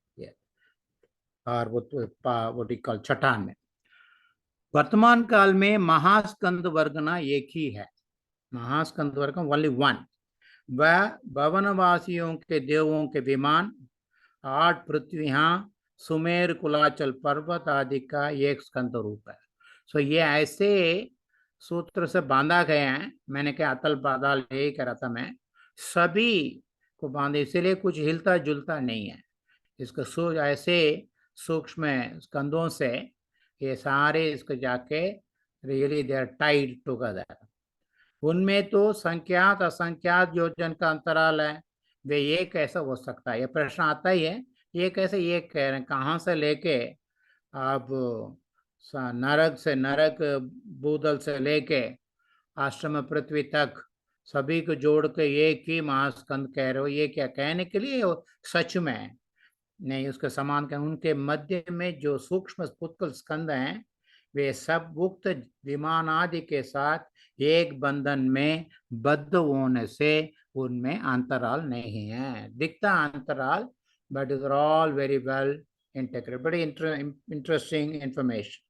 और वो चट्टान में। वर्तमान काल में महास्कंद वर्गना एक ही है, महास्कंद वर्ग ओनली वन। वह भवनवासियों के देवों के विमान, 8 पृथ्वियां, सुमेर कुलाचल पर्वत आदि का एक स्कंद रूप है। सो ये ऐसे सूत्र से बांधा गया है, मैंने क्या अतल पाताल यही कह रहा था मैं, सभी को बांधे, इसीलिए कुछ हिलता जुलता नहीं है। इसको ऐसे सूक्ष्म स्कंदों से ये सारे इसको जाके really they are tied together. उनमें तो संख्यात असंख्यात योजन का अंतराल है, वे ये कैसे हो सकता है, ये प्रश्न आता ही है, ये कैसे, ये कह रहे हैं कहाँ से लेके आप नरक से, नरक भूतल से लेके आश्रम पृथ्वी तक सभी को जोड़ के एक ही महास्कंद कह रहे हो, ये क्या कहने के लिए सच में नहीं, उसके समान कहें। उनके मध्य में जो सूक्ष्म उत्कल स्कंद हैं, वे सब उक्त विमान आदि के साथ एक बंधन में बद्ध होने से उनमें अंतराल नहीं है, दिखता अंतराल, but is all very well integrated. बड़ी इंटरेस्टिंग इंफॉर्मेशन।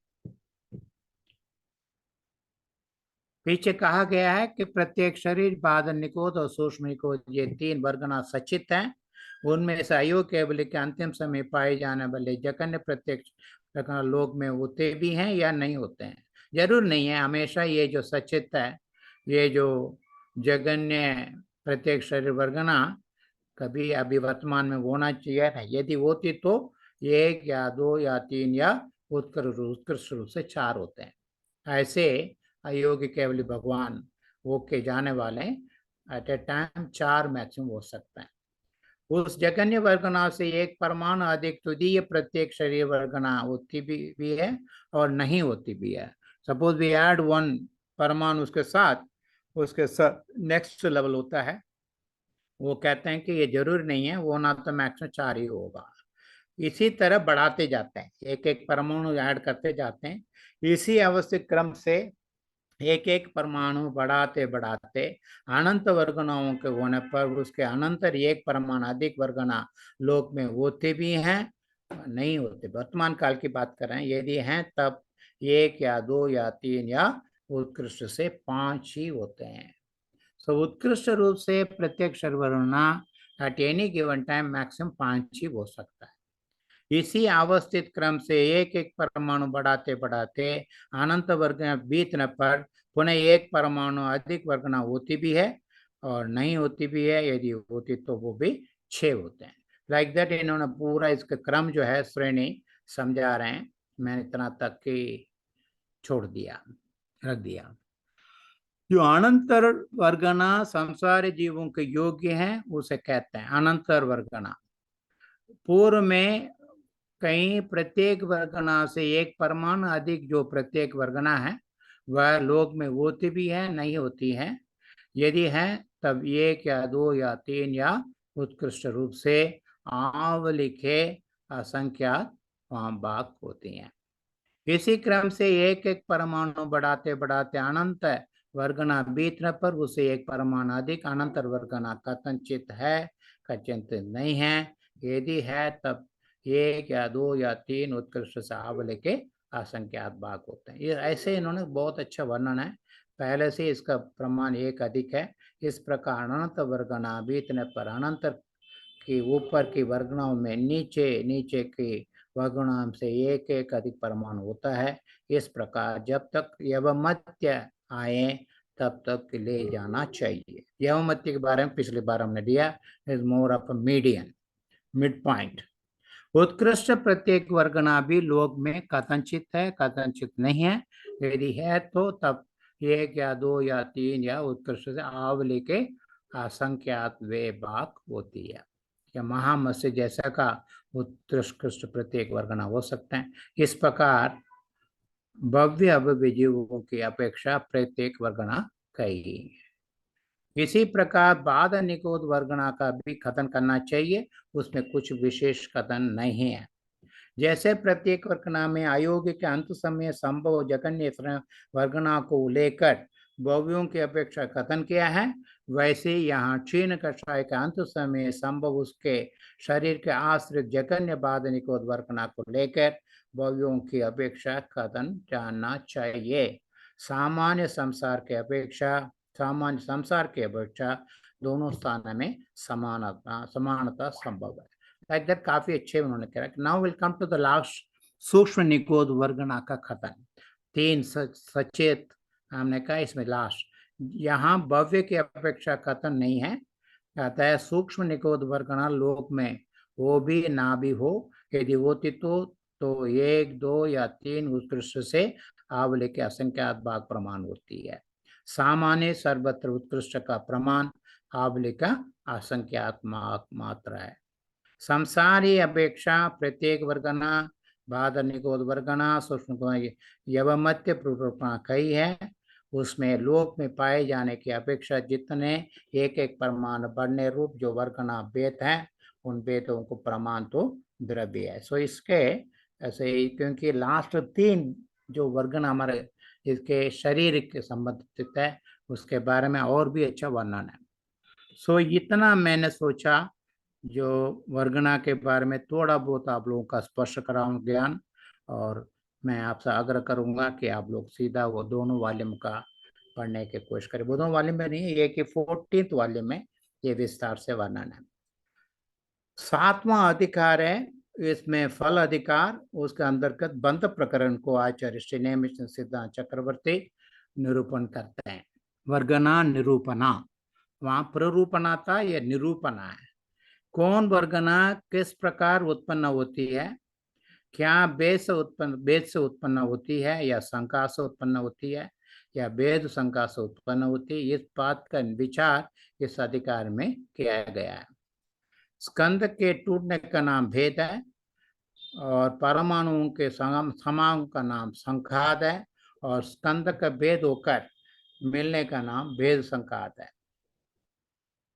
पीछे कहा गया है कि प्रत्येक शरीर, बादल निकोद और सूक्ष्म निकोद, ये 3 वर्गना सचित हैं। उनमें से अयोग केवल के अंतिम समय पाए जाने वाले जगन्य प्रत्येक लोक में होते भी हैं या नहीं होते हैं, जरूर नहीं है। हमेशा ये जो सचित है, ये जो जगन्य प्रत्येक शरीर वर्गना कभी अभी वर्तमान में होना चाहिए ना, यदि होती तो 1 या 2 या 3 या उत्कृष्ट रूप से 4 होते हैं। ऐसे अयोग्य केवल भगवान वो के जाने वाले एट ए टाइम 4 मैक्सिमम हो सकते हैं। उस जगन्य वर्गना से एक परमाणु अधिक तुदीय प्रत्येक शरीर वर्गना होती भी है और नहीं होती भी है। सपोज वी ऐड 1 परमाणु उसके साथ, उसके नेक्स्ट लेवल होता है, वो कहते हैं कि ये जरूरी नहीं है, वो ना तो मैक्सिमम 4 ही होगा। इसी तरह बढ़ाते जाते हैं, एक एक परमाणु ऐड करते जाते हैं। इसी अवस्थित क्रम से एक एक परमाणु बढ़ाते बढ़ाते अनंत वर्गनाओं के होने पर उसके अनंतर एक परमाणु अधिक वर्गना लोक में होते भी हैं, नहीं होते। वर्तमान काल की बात कर रहे हैं, यदि हैं तब 1 या 2 या 3 या उत्कृष्ट से 5 ही होते हैं। सो उत्कृष्ट रूप से प्रत्येक वर्गना at any given time maximum 5 ही हो सकता है। इसी अवस्थित क्रम से एक एक परमाणु बढ़ाते बढ़ाते अनंत वर्ग बीतने पर पुनः एक परमाणु अधिक वर्गना होती भी है और नहीं होती भी है, यदि होती तो वो भी 6 होते हैं। लाइक दैट इन्होंने पूरा इसका क्रम जो है श्रेणी समझा रहे हैं, मैंने इतना तक की छोड़ दिया, रख दिया। जो अनंतर वर्गना संसारी जीवों के योग्य हैं उसे कहते हैं अनंतर वर्गना। पूर्व में कहीं प्रत्येक वर्गना से एक परमाणु अधिक जो प्रत्येक वर्गना है वह लोक में होती भी है, नहीं होती है। यदि है तब 1 या 2 या 3 या उत्कृष्ट रूप से आवलिखे असंख्यात भाग होती हैं। इसी क्रम से एक एक परमाणु बढ़ाते बढ़ाते अनंत वर्गना बीतने पर उसे एक परमाणु अधिक अनंतर वर्गना कथनचित है, कथनचित नहीं है। यदि है तब 1 या 2 या 3 उत्कृष्ट से आवले के असंख्यात भाग होते हैं। ये ऐसे इन्होंने बहुत अच्छा वर्णन है, पहले से इसका प्रमाण 1 अधिक है। इस प्रकार अनंत वर्गना बीतने पर अनंत की ऊपर की वर्गनाओं में नीचे नीचे की वर्गनाओं से एक एक अधिक परमाणु होता है। इस प्रकार जब तक यवमत्य आए तब तक ले जाना चाहिए। यवमत्य के बारे में पिछली बार हमने दिया, is more of median, mid point. उत्कृष्ट प्रत्येक वर्गना भी लोक में कथनचित है, कथनचित नहीं है। यदि है तो तब 1 या 2 या 3 या उत्कृष्ट से आवली के असंख्यात वे भाग होती है। या महामत्स्य जैसा का उत्कृष्ट प्रत्येक वर्गना हो सकते हैं। इस प्रकार भव्य अभव्य जीवों की अपेक्षा प्रत्येक वर्गना कई। इसी प्रकार बाद निकोद वर्गना का भी कथन करना चाहिए, उसमें कुछ विशेष कथन नहीं है। जैसे प्रत्येक वर्गना में अयोग्य के अंत समय संभव जगन्य वर्गना को लेकर भव्यों की अपेक्षा कथन किया है, वैसे यहाँ क्षीण कषाय के अंत समय संभव उसके शरीर के आश्रित जगन्य बाद निकोद वर्गना को लेकर भव्यों की अपेक्षा कथन जानना चाहिए। सामान्य संसार के अपेक्षा दोनों स्थान में समानता संभव है। लाइक दैट काफी अच्छे उन्होंने कहा। Now will come to the last सूक्ष्म निकोद वर्गना का कथन। 3 सचेत हमने कहा, इसमें लास्ट यहाँ भव्य की अपेक्षा कथन नहीं है। कहता है सूक्ष्म निकोद वर्गना लोक में वो भी ना भी हो, यदि होती तो 1, 2 या 3 उत्कृष्ट से आवले के असंख्यात भाग प्रमाण होती है। सामान्य सर्वत्र उत्कृष्ट का प्रमाण आवले का असंख्यात मात्रा है। संसारी अपेक्षा प्रत्येक वर्गना बाद निकोद वर्गना सूक्ष्म यवमत्य प्ररूपणा कई है। उसमें लोक में पाए जाने की अपेक्षा जितने एक एक प्रमाण बढ़ने रूप जो वर्गना भेद है, उन भेदों को प्रमाण तो द्रव्य है। सो इसके ऐसे ही, क्योंकि लास्ट 3 जो वर्गना हमारे इसके शरीर के संबंधित है, उसके बारे में और भी अच्छा वर्णन है। सो इतना मैंने सोचा जो वर्गना के बारे में थोड़ा बहुत आप लोगों का स्पर्श कराऊं ज्ञान, और मैं आपसे आग्रह करूंगा कि आप लोग सीधा वो दोनों वॉल्यूम का पढ़ने की कोशिश करें। वो दोनों वॉल्यूम में नहीं, ये कि 14th वॉल्यूम में ये विस्तार से वर्णन है। 7वां अधिकार है, इसमें फल अधिकार, उसके अंतर्गत बंध प्रकरण को आचार्य श्री नेमिचंद सिद्धांत चक्रवर्ती निरूपण करते हैं। वर्गना निरूपणा, वहां प्ररूपणा था, यह निरूपणा है। कौन वर्गना किस प्रकार उत्पन्न होती है, क्या भेद से उत्पन्न होती है या शंका से उत्पन्न होती है या भेद शंका से उत्पन्न होती है, इस बात का विचार इस अधिकार में किया गया है। स्कंद के टूटने का नाम भेद है और परमाणुओं के समागम का नाम संघात है, और स्कंद का भेद होकर मिलने का नाम भेद संघात है।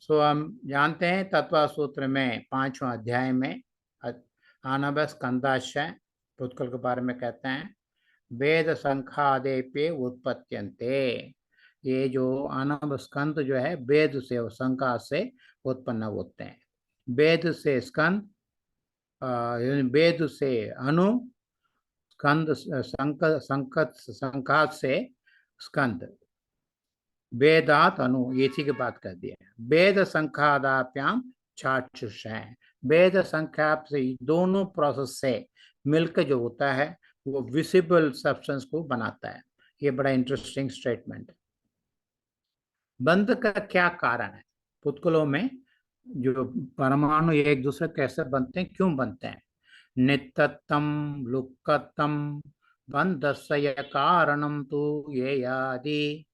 सो हम जानते हैं तत्व सूत्र में 5वां अध्याय में आनव स्कंदाशय उत्कल के बारे में कहते हैं वेद संखादेपे उत्पत्यन्ते। ये जो आनव स्कंद जो है वेद से और संघात से उत्पन्न होते हैं। वेद से स्कंद, वेद से अनु, स्कंद संघात से स्कंद, वेदात अनु, इसी की बात कर दिया। वेद संख्यादाप्याम चाक्षुष है। वेद संख्या से दोनों प्रोसेस से मिलकर जो होता है वो विजिबल सब्सटेंस को बनाता है। ये बड़ा इंटरेस्टिंग स्टेटमेंट। बंध का क्या कारण है? पुत्कलों में जो परमाणु एक दूसरे कैसे बनते हैं, क्यों बनते हैं? नित्यत्तम लुक्कत्तम बंधस्य कारणम तो ये यादि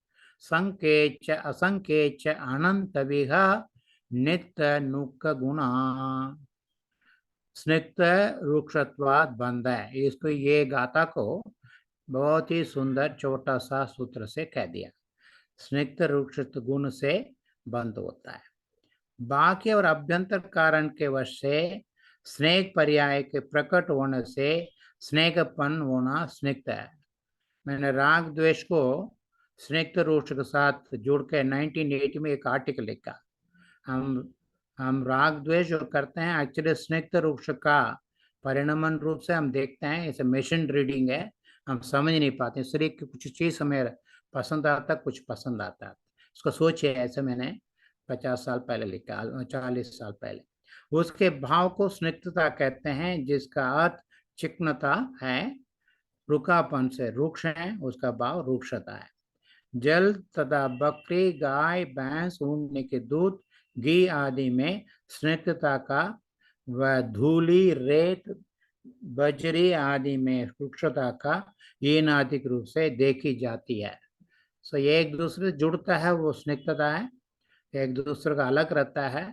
संकेच असंकेच अनंत विहा नित्य नुक गुणा। स्निग्ध रुक्षत्वाद बंध है। इसको ये गाथा को बहुत ही सुंदर छोटा सा सूत्र से कह दिया। स्निग्ध रुक्षत्व गुण से बंध होता है। बाह्य और अभ्यंतर कारण के वश से स्नेह पर्याय के प्रकट होने से स्नेहपन होना स्निग्ध है। मैंने राग द्वेष को स्निग्ध रुक्ष के साथ जोड़ के 1980 में एक आर्टिकल लिखा। हम राग द्वेष जो करते हैं एक्चुअली स्निग्ध रुक्ष का परिणमन रूप से हम देखते हैं। इसे मशीन रीडिंग है, हम समझ नहीं पाते, इसलिए कुछ चीज हमें पसंद आता, कुछ पसंद आता है। उसको सोचिए, ऐसे मैंने 50 साल पहले लिखा, 40 साल पहले। उसके भाव को स्निग्धता कहते हैं, जिसका अर्थ चिकनता है। रुखापन से रुक्ष है, उसका भाव रुक्षता है। जल तथा बकरी, गाय, भैंस, ऊन के दूध, घी आदि में स्निग्धता का व धूली, रेत, बजरी आदि में रुक्षता का हीनाधिक रूप से देखी जाती है। सो ये एक दूसरे से जुड़ता है, वो स्निग्धता है। एक दूसरे का अलग रहता है।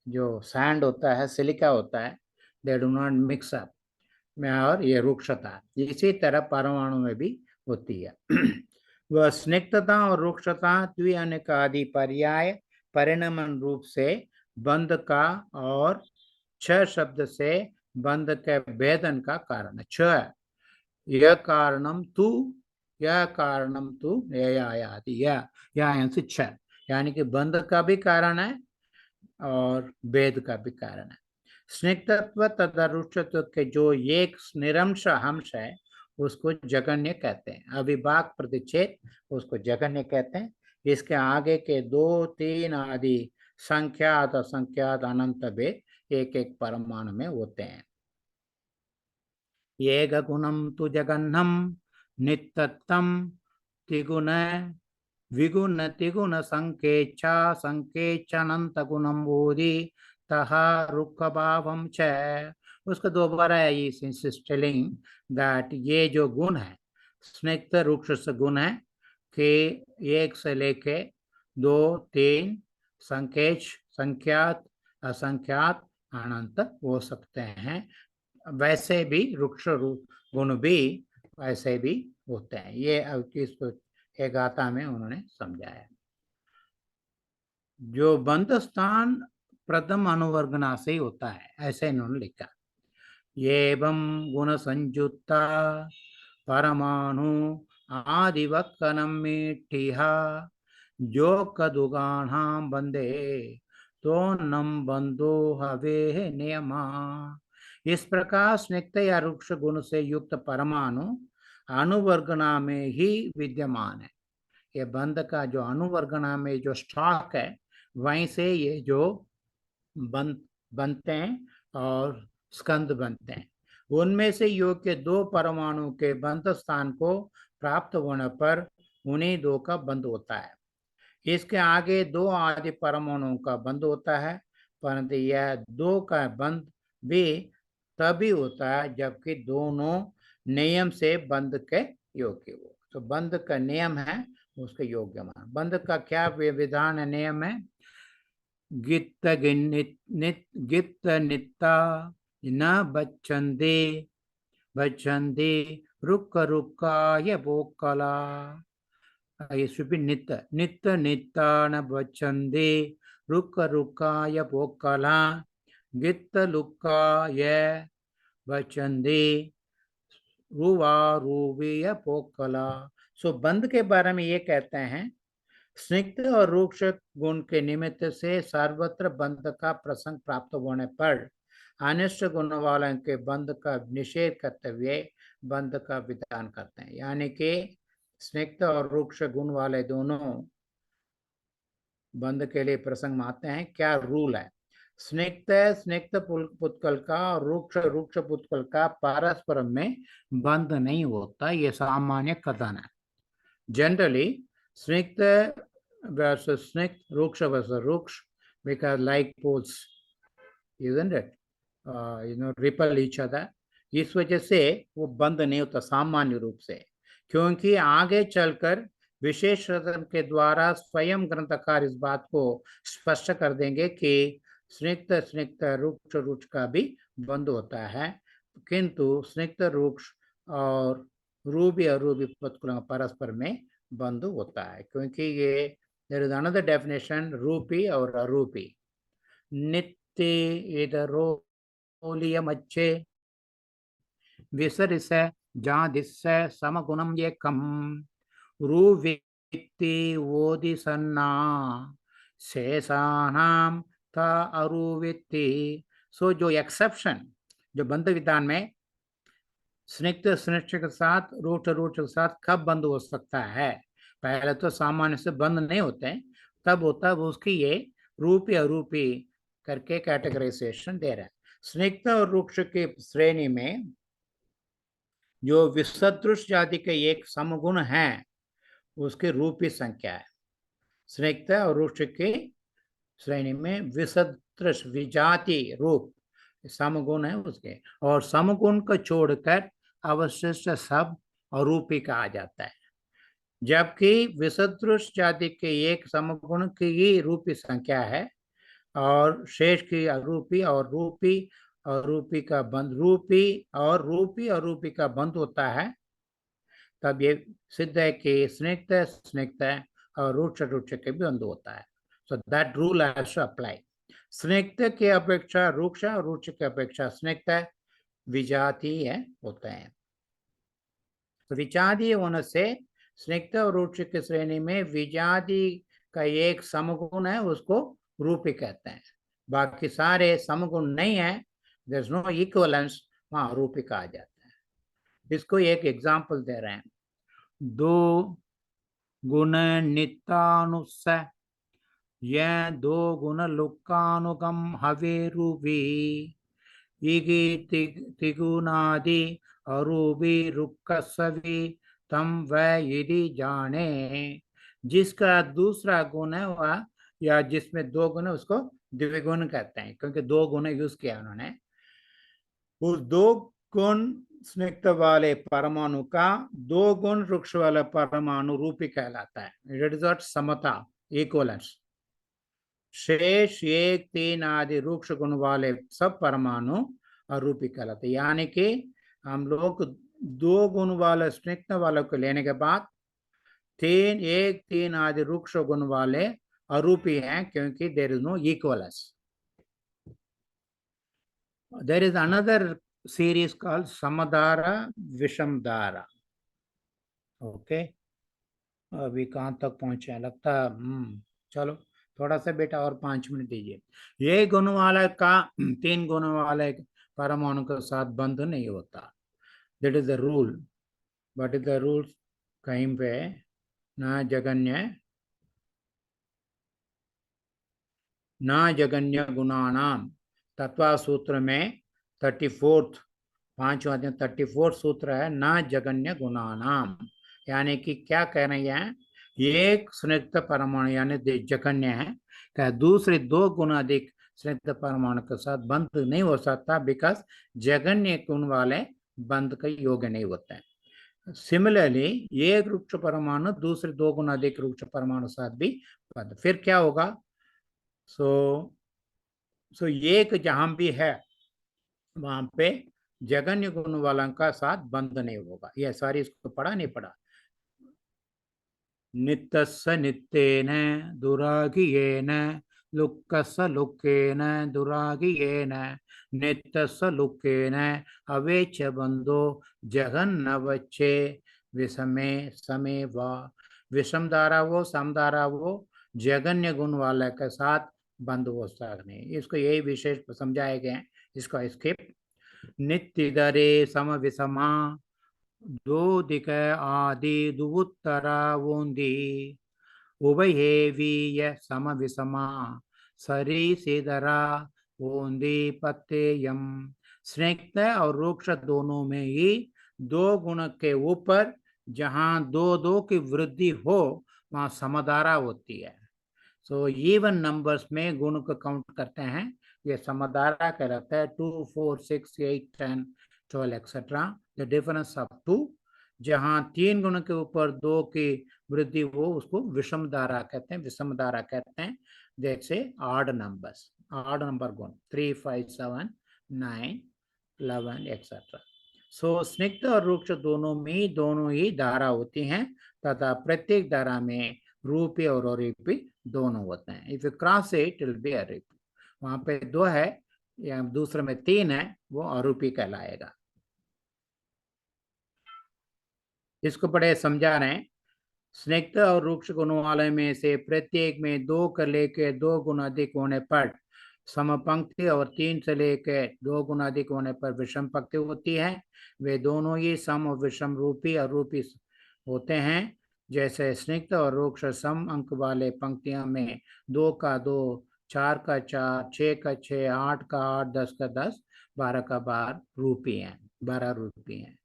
जो सैंड होता है, सिलिका होता है, they do not mix up में, और ये रुक्षता इसी तरह परमाणु में भी होती है। वह स्निग्धता और रुक्षता द्विअनिक आदि पर्याय परिणमन रूप से बंध का और छ शब्द से बंध के भेदन का कारण है। छ यह कारणम तू, यह कारणम तू, यह छ, यानी कि बंध का भी कारण है और भेद का भी कारण है। स्निग्धत्व तथा रुक्षत्व के जो एक निरंश अंश है उसको जगन्य कहते हैं। अविभाग प्रतिच्छेद उसको जगन्य कहते हैं। इसके आगे के 2, 3 आदि संख्यात असंख्यात अनंत भेद एक एक परमाणु में होते हैं। ये गुणम तु जगन्नम नित्यत्तम त्रिगुण विगुण त्रिगुण संकेचा संकेचनंत गुणम बोधि तहा रुक्ख भावम च। उसका दोबारा टेलिंग दैट ये जो गुण है स्निग्ध रुक्ष गुण है कि 1 से लेके 2, 3 संकेच, संख्यात, असंख्यात, अनंत हो सकते हैं। वैसे भी रुक्ष गुण भी वैसे भी होते हैं। ये इसको एक गाथा में उन्होंने समझाया। जो बंध स्थान प्रथम अनुवर्गना से ही होता है, ऐसे इन्होंने लिखा। एवं गुण संयुक्ता परमाणु आदिवक्कनम मीठिहा जो कदुगाणा बंदे तो नम बंधो हवे नियमा। इस प्रकार स्निग्ध या रुक्ष गुण से युक्त परमाणु अनुवर्गना में ही विद्यमान है। ये बंध का जो अनुवर्गना में जो स्टॉक है वहीं से ये जो बनते हैं और स्कंद बनते हैं। उनमें से योग के 2 परमाणु के बंध स्थान को प्राप्त होने पर उन्हीं 2 का बंध होता है। इसके आगे 2 आदि परमाणुओं का बंध होता है, परंतु यह 2 का बंध भी तभी होता है जबकि दोनों नियम से बंध के योग्य हो। तो बंध का नियम है उसके योग्य मान। बंध का क्या विधान है, नियम है? गित्त नित्ता न बच्चंदे रुक्का ये बोकला। it should be nitta. Nitta nittana bachandi rukka rukkaya pokala gitta lukkaya bachandi रुवा रूविया पोकला. सो बंद के बारे में ये कहते हैं, स्निग्ध और रूक्ष गुण के निमित्त से सर्वत्र बंध का प्रसंग प्राप्त होने पर अनिष्ट गुण वालों के बंध का निषेध करते हुए बंध का विधान करते हैं. यानी कि स्निग्ध और रूक्ष गुण वाले दोनों बंध के लिए प्रसंग में आते हैं. क्या रूल है? स्निग्ध पुत्कल का और रूक्ष पुत्कल का परस्पर में बंध नहीं होता, ये सामान्य कथन है. जनरली स्निग्ध versus स्निग्ध, रूक्ष versus रूक्ष, because like poles, isn't it? Repel each other. इस वजह से वो बंद नहीं होता सामान्य रूप से, क्योंकि आगे चलकर विशेष रत्न के द्वारा स्वयं ग्रंथकार इस बात को स्पष्ट कर देंगे कि स्निग्ध रूक्ष का भी बंद होता है, किंतु स्निग्ध रूक्ष और रूबी पुत्कल परस्पर में बंद होता है, क्योंकि ये there is another definition, रूपी और अरूपी. नित्य इदरोलियमच्चे विसरिस जादिस्य समगुणम एकम रूविक्ति वोदिसन्ना शेषानाम था अरूवित्ति. सो जो एक्सेप्शन, जो बंध विधान में स्निग्ध के साथ रूक्ष के साथ कब बंद हो सकता है, पहले तो सामान्य से बंद नहीं होते हैं, तब होता है उसकी ये रूपी अरूपी करके कैटेगराइजेशन दे रहा है. स्निग्ध और रूक्ष की श्रेणी में जो विसदृश जाति के एक समगुण है उसकी रूपी संख्या है. स्निग्ध और रूक्ष की श्रेणी में विसदृश विजाति रूप समगुण है उसके, और समगुण को छोड़कर अवशिष्ट सब अरूपी कहा जाता है, जबकि विसदृश जाति के एक समगुण की ही रूपी संख्या है और शेष की अरूपी और रूपी का बंध, रूपी अरूपी का बंध होता है. तब ये सिद्ध है कि स्निग्ध और रूक्ष के भी बंध होता है. So that rule also apply. स्निग्ध के अपेक्षा रूक्ष और रूक्ष के अपेक्षा स्निग्ध विजातीय होते हैं. तो विजातीय होने से स्निग्ध और रूक्ष की श्रेणी में विजाति का एक समगुण है, उसको रूपी कहते हैं. बाकी सारे समगुण नहीं है, देयर इज नो इक्विवेलेंस, वहां रूपी कहा जाता है. इसको एक एग्जांपल दे रहे हैं. दो गुण नित्यानुस यह दो गुण लुक्कानुगम हवे रूपी इगी तिगुनादि अरूपी रुक्कसवि तम वह यदि जाने. जिसका दूसरा गुण है वह, या जिसमें दो गुण है उसको द्विगुण कहते हैं, क्योंकि दो गुण यूज किया उन्होंने. उस दो गुण स्निग्ध वाले परमाणु का दो गुण वृक्ष वाला परमाणु रूपी कहलाता है. इट इज नॉट समता, इक्वलेंस. शेष एक तीन आदि वृक्ष गुण वाले सब परमाणु अरूपी कहलाते हैं. यानी कि हम लोग दो गुण वाले स्निग्ध वालों को लेने के बाद एक तीन आदि वृक्ष गुण वाले अरूपी हैं, क्योंकि there is no equivalence. There is another series called Samadhara Vishamdhara. Okay, अभी कहाँ तक पहुंचे हैं लगता है. चलो थोड़ा सा बेटा और 5 मिनट दीजिए. ये गुण वाला का तीन गुण वाले परमाणु के साथ बंध नहीं होता. That is the rule. But is the rule कहीं पे ना जगन्य गुणानाम तत्वा सूत्र में 34th 34th सूत्र है, ना जगन्य गुणानाम. यानी कि क्या कह रहे हैं, एक स्निग्ध परमाणु यानी जगन्य है, क्या दूसरे दो गुण अधिक स्निग्ध परमाणु के साथ बंध नहीं हो सकता, बिकॉज जगन्य गुण वाले बंध के योग्य नहीं होते हैं. सिमिलरली एक वृक्ष परमाणु दूसरे दो गुण अधिक वृक्ष परमाणु साथ भी बंध. फिर क्या होगा? सो एक जहां भी है वहां पे जगन्य गुण वाला का साथ बंध नहीं होगा. यह सारी इसको पढ़ा नहीं पढ़ा? नित्यस्य नित्येन दुरागियेन लुक्कस्य लुक्केन दुरागियेन नित्यस्य लुक्केन अवेच बंधो जगन्नवच्चे विषमे समे वा। विषम धारा वो सम धारा वो जगन्य गुण वाले के साथ बंद हो सकने, इसको यही विशेष समझाए गए हैं, इसको स्किप। नित्य दरे सम विषमा दो दिक आदि दुवुत्तरा वोंदी उभये वीय सम विषमा सरी सीधरा वोंदी पत्तेयम। स्निग्ध और रूक्ष दोनों में ही दो गुण के ऊपर जहां दो दो की वृद्धि हो वहां समधारा होती है। सो इवन नंबर्स में गुण को काउंट करते हैं, ये समधारा कहलाता है। 2 4 6 8 10 12 एक्सेट्रा। द डिफरेंस ऑफ 2, जहां तीन गुण के ऊपर दो की वृद्धि हो उसको विषम धारा कहते हैं, विषम धारा कहते हैं। जैसे ऑड नंबर्स, ऑड नंबर गुण 3 5 7 9 11 एक्सेट्रा। सो स्निग्ध और रूक्ष दोनों ही धारा होती हैं तथा प्रत्येक धारा में रूपी और अरूपी दोनों होते हैं। If you cross it will be अरूपी। वहां पे दो है या दूसरे में तीन है, वो अरूपी कहलाएगा। इसको बड़े समझा रहे हैं। स्निग्ध और रूक्ष गुणों वाले में से प्रत्येक में दो कर लेके दो गुण अधिक होने पर समपंक्ति और तीन से लेकर दो गुण अधिक होने पर विषम पंक्ति होती है। वे दोनों ही सम और विषम रूपी अरूपी होते हैं। जैसे स्निग्ध और रूक्ष सम अंक वाले पंक्तियों में 2 का 2, 4 का 4, 6 का 6, 8 का 8, 10 का 10, 12 का 12 रूपी हैं, 12 रूपी हैं।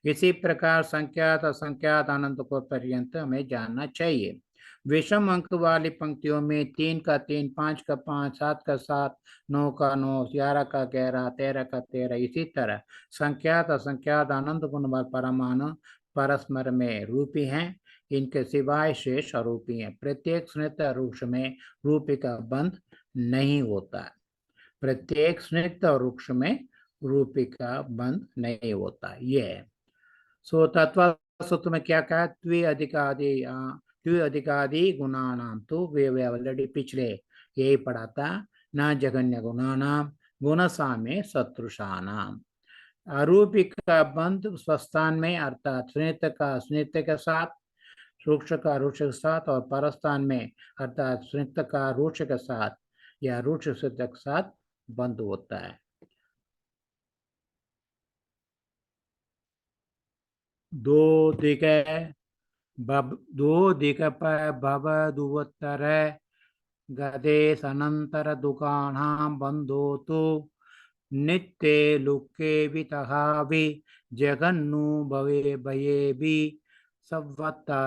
इसी प्रकार संख्यात असंख्यात अनंत को पर्यंत हमें जानना चाहिए। विषम अंक वाली पंक्तियों में 3 का 3, 5 का 5, 7 का 7, 9 का 9, 11 का 11, 13 का 13, इसी तरह संख्यात असंख्यात अनंत गुण वाले परमाणु परस्पर में रूपी हैं। इनके सिवाय शेष अरूपी हैं। प्रत्येक स्निग्ध और रूक्ष में रूपी का बंध नहीं होता है। प्रत्येक स्निग्ध और रूक्ष में रूपी का बंध नहीं होता। ये है। सो तत्व सूत्र में क्या कहा, द्विअधिकादि गुणानाम, तो वे ऑलरेडी पिछले यही पढ़ा था। न जगन्य गुणानाम गुणसाम्य सदृशानाम। अरूपी का बंध स्वस्थान में अर्थात स्निग्ध का स्निग्ध के साथ, रूक्ष का रूक्ष के साथ, और परस्थान में अर्थात स्निग्ध का रूक्ष के साथ या रूक्ष स्निग्ध के साथ बंध होता है। दो दिक पर भव दुवत्तर गदे सनंतर दुकानां बंधो तो नित्य लुके वितहावि जगन्नु भवे भये भी सवत्ता।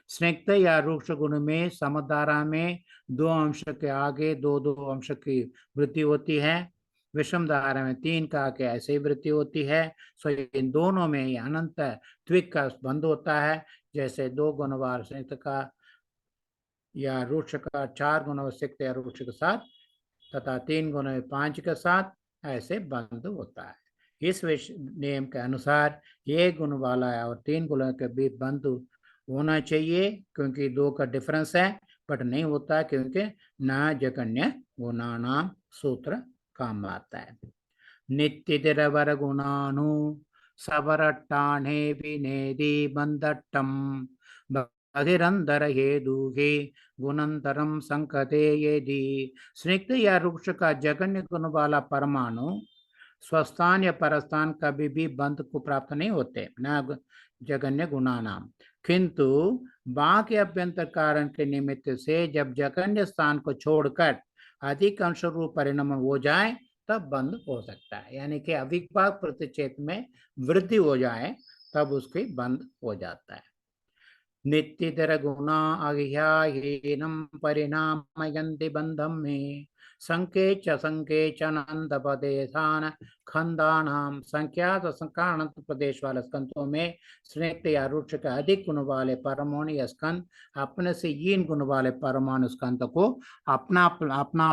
स्निग्ध या रूक्ष गुण में समधारा में 2 अंश के आगे 2 अंश की वृद्धि होती है। विषम धारा में 3 का आगे ऐसे ही वृद्धि होती है। सो इन दोनों में अनंत द्विक का बंध होता है। जैसे 2 गुणवार स्निग्ध का या रूक्ष का 4 गुण स्निग्ध या रूक्ष के साथ तथा 3 गुण 5 के साथ ऐसे बंध होता है। इस नियम के अनुसार ये गुण वाला है और 3 गुणों के बीच बंध होना चाहिए, क्योंकि 2 का डिफरेंस है, बट नहीं होता क्योंकि न जगन्य गुणानाम सूत्र काम आता है। नित्य तिरवर गुणानु सबरट्टाणे विनेदि बंधट्टम बहिरंदर हेदुहे गुणंतरम संकते यदि। स्निग्ध या रूक्ष का जगन्य गुण वाला परमाणु स्वस्थान या परस्थान कभी भी बंध को प्राप्त नहीं होते, न जगन्य गुणानाम, किंतु बाकी अभ्यंतर कारण के निमित्त से जब जगन्य स्थान को छोड़कर अधिक अंश रूप परिणाम हो जाए तब बंध हो सकता है। यानी कि अविभाग प्रतिच्छेद में वृद्धि हो जाए तब उसके बंध हो जाता है। नित्यतर गुणा अग्याहीनम परिणामयन्ति बंधम में संकेचनंद पदेशान खंडानाम। संख्यात असंख्यात प्रदेश वाले स्कंदों में स्निग्ध या रूक्ष का अधिक गुण वाले परमाणु या स्कंद अपने से हीन गुण वाले परमाणु स्कंद को अपना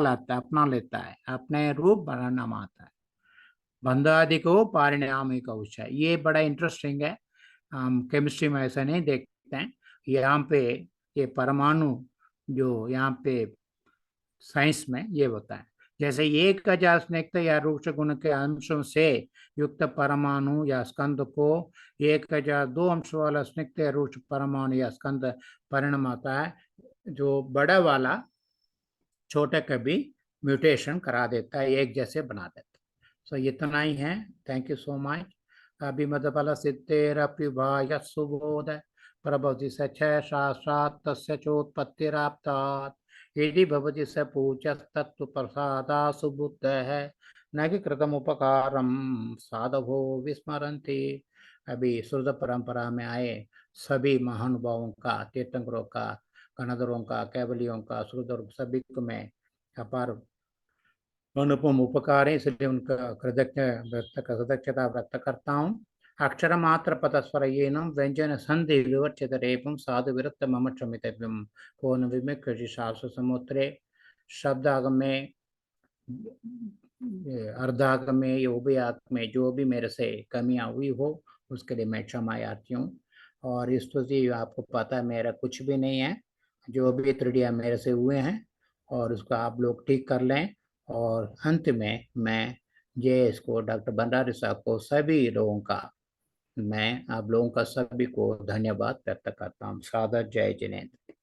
लेता है, अपने रूप बनाना आता है। बंधादिको पारिणामिक औषध, ये बड़ा इंटरेस्टिंग है। हम केमिस्ट्री में ऐसा नहीं देखते हैं। यहाँ पे ये परमाणु जो यहाँ पे साइंस में ये होता है, जैसे 1000 स्निग्ध या रूक्ष गुण के अंशों से युक्त परमाणु या स्कंद को 1002 अंश वाला स्निग्ध या रूक्ष परमाणु या स्कंद परिणाम आता है, जो बड़ा वाला छोटे का भी म्यूटेशन करा देता है, एक जैसे बना देता है। सो इतना ही है। Thank you so much. अभिमतफल सिद्धेरप्युभाय सुबोध प्रभवति स छ शास्त्रात् तस्य चोत्पत्तिराप्तात् यदि भवति स पूज्यस्तत्तु प्रसादा सुबुद्धः न कि कृतम उपकारम साधवो विस्मरन्ति। अभी श्रुत परंपरा में आए सभी महानुभावों का, तीर्थंकरों का, गणधरों का, कैवलियों का, श्रुतर सभी को मैं अपार अनुपम उपकार है, इसलिए उनका कृतज्ञता व्यक्त करता हूँ। अक्षर मात्र पतस्वरयेनम व्यंजन संधि विवर्चित रेपम साधु विरक्त मम क्षमितव्यम को न विमिक्ष शास्त्र समुद्रे शब्दागम में, अर्धागम में या उभयात्म में जो भी मेरे से कमियां हुई हो उसके लिए मैं क्षमा याची हूँ। और इस स्तुति आपको पता है मेरा कुछ भी नहीं है, जो भी त्रुटियां मेरे से हुए हैं और उसको आप लोग ठीक कर लें। और अंत में मैं इसको डॉक्टर भंडारी साहब को सभी लोगों का, मैं आप लोगों का सभी को धन्यवाद व्यक्त करता हूँ। सादर जय जिनेन्द्र।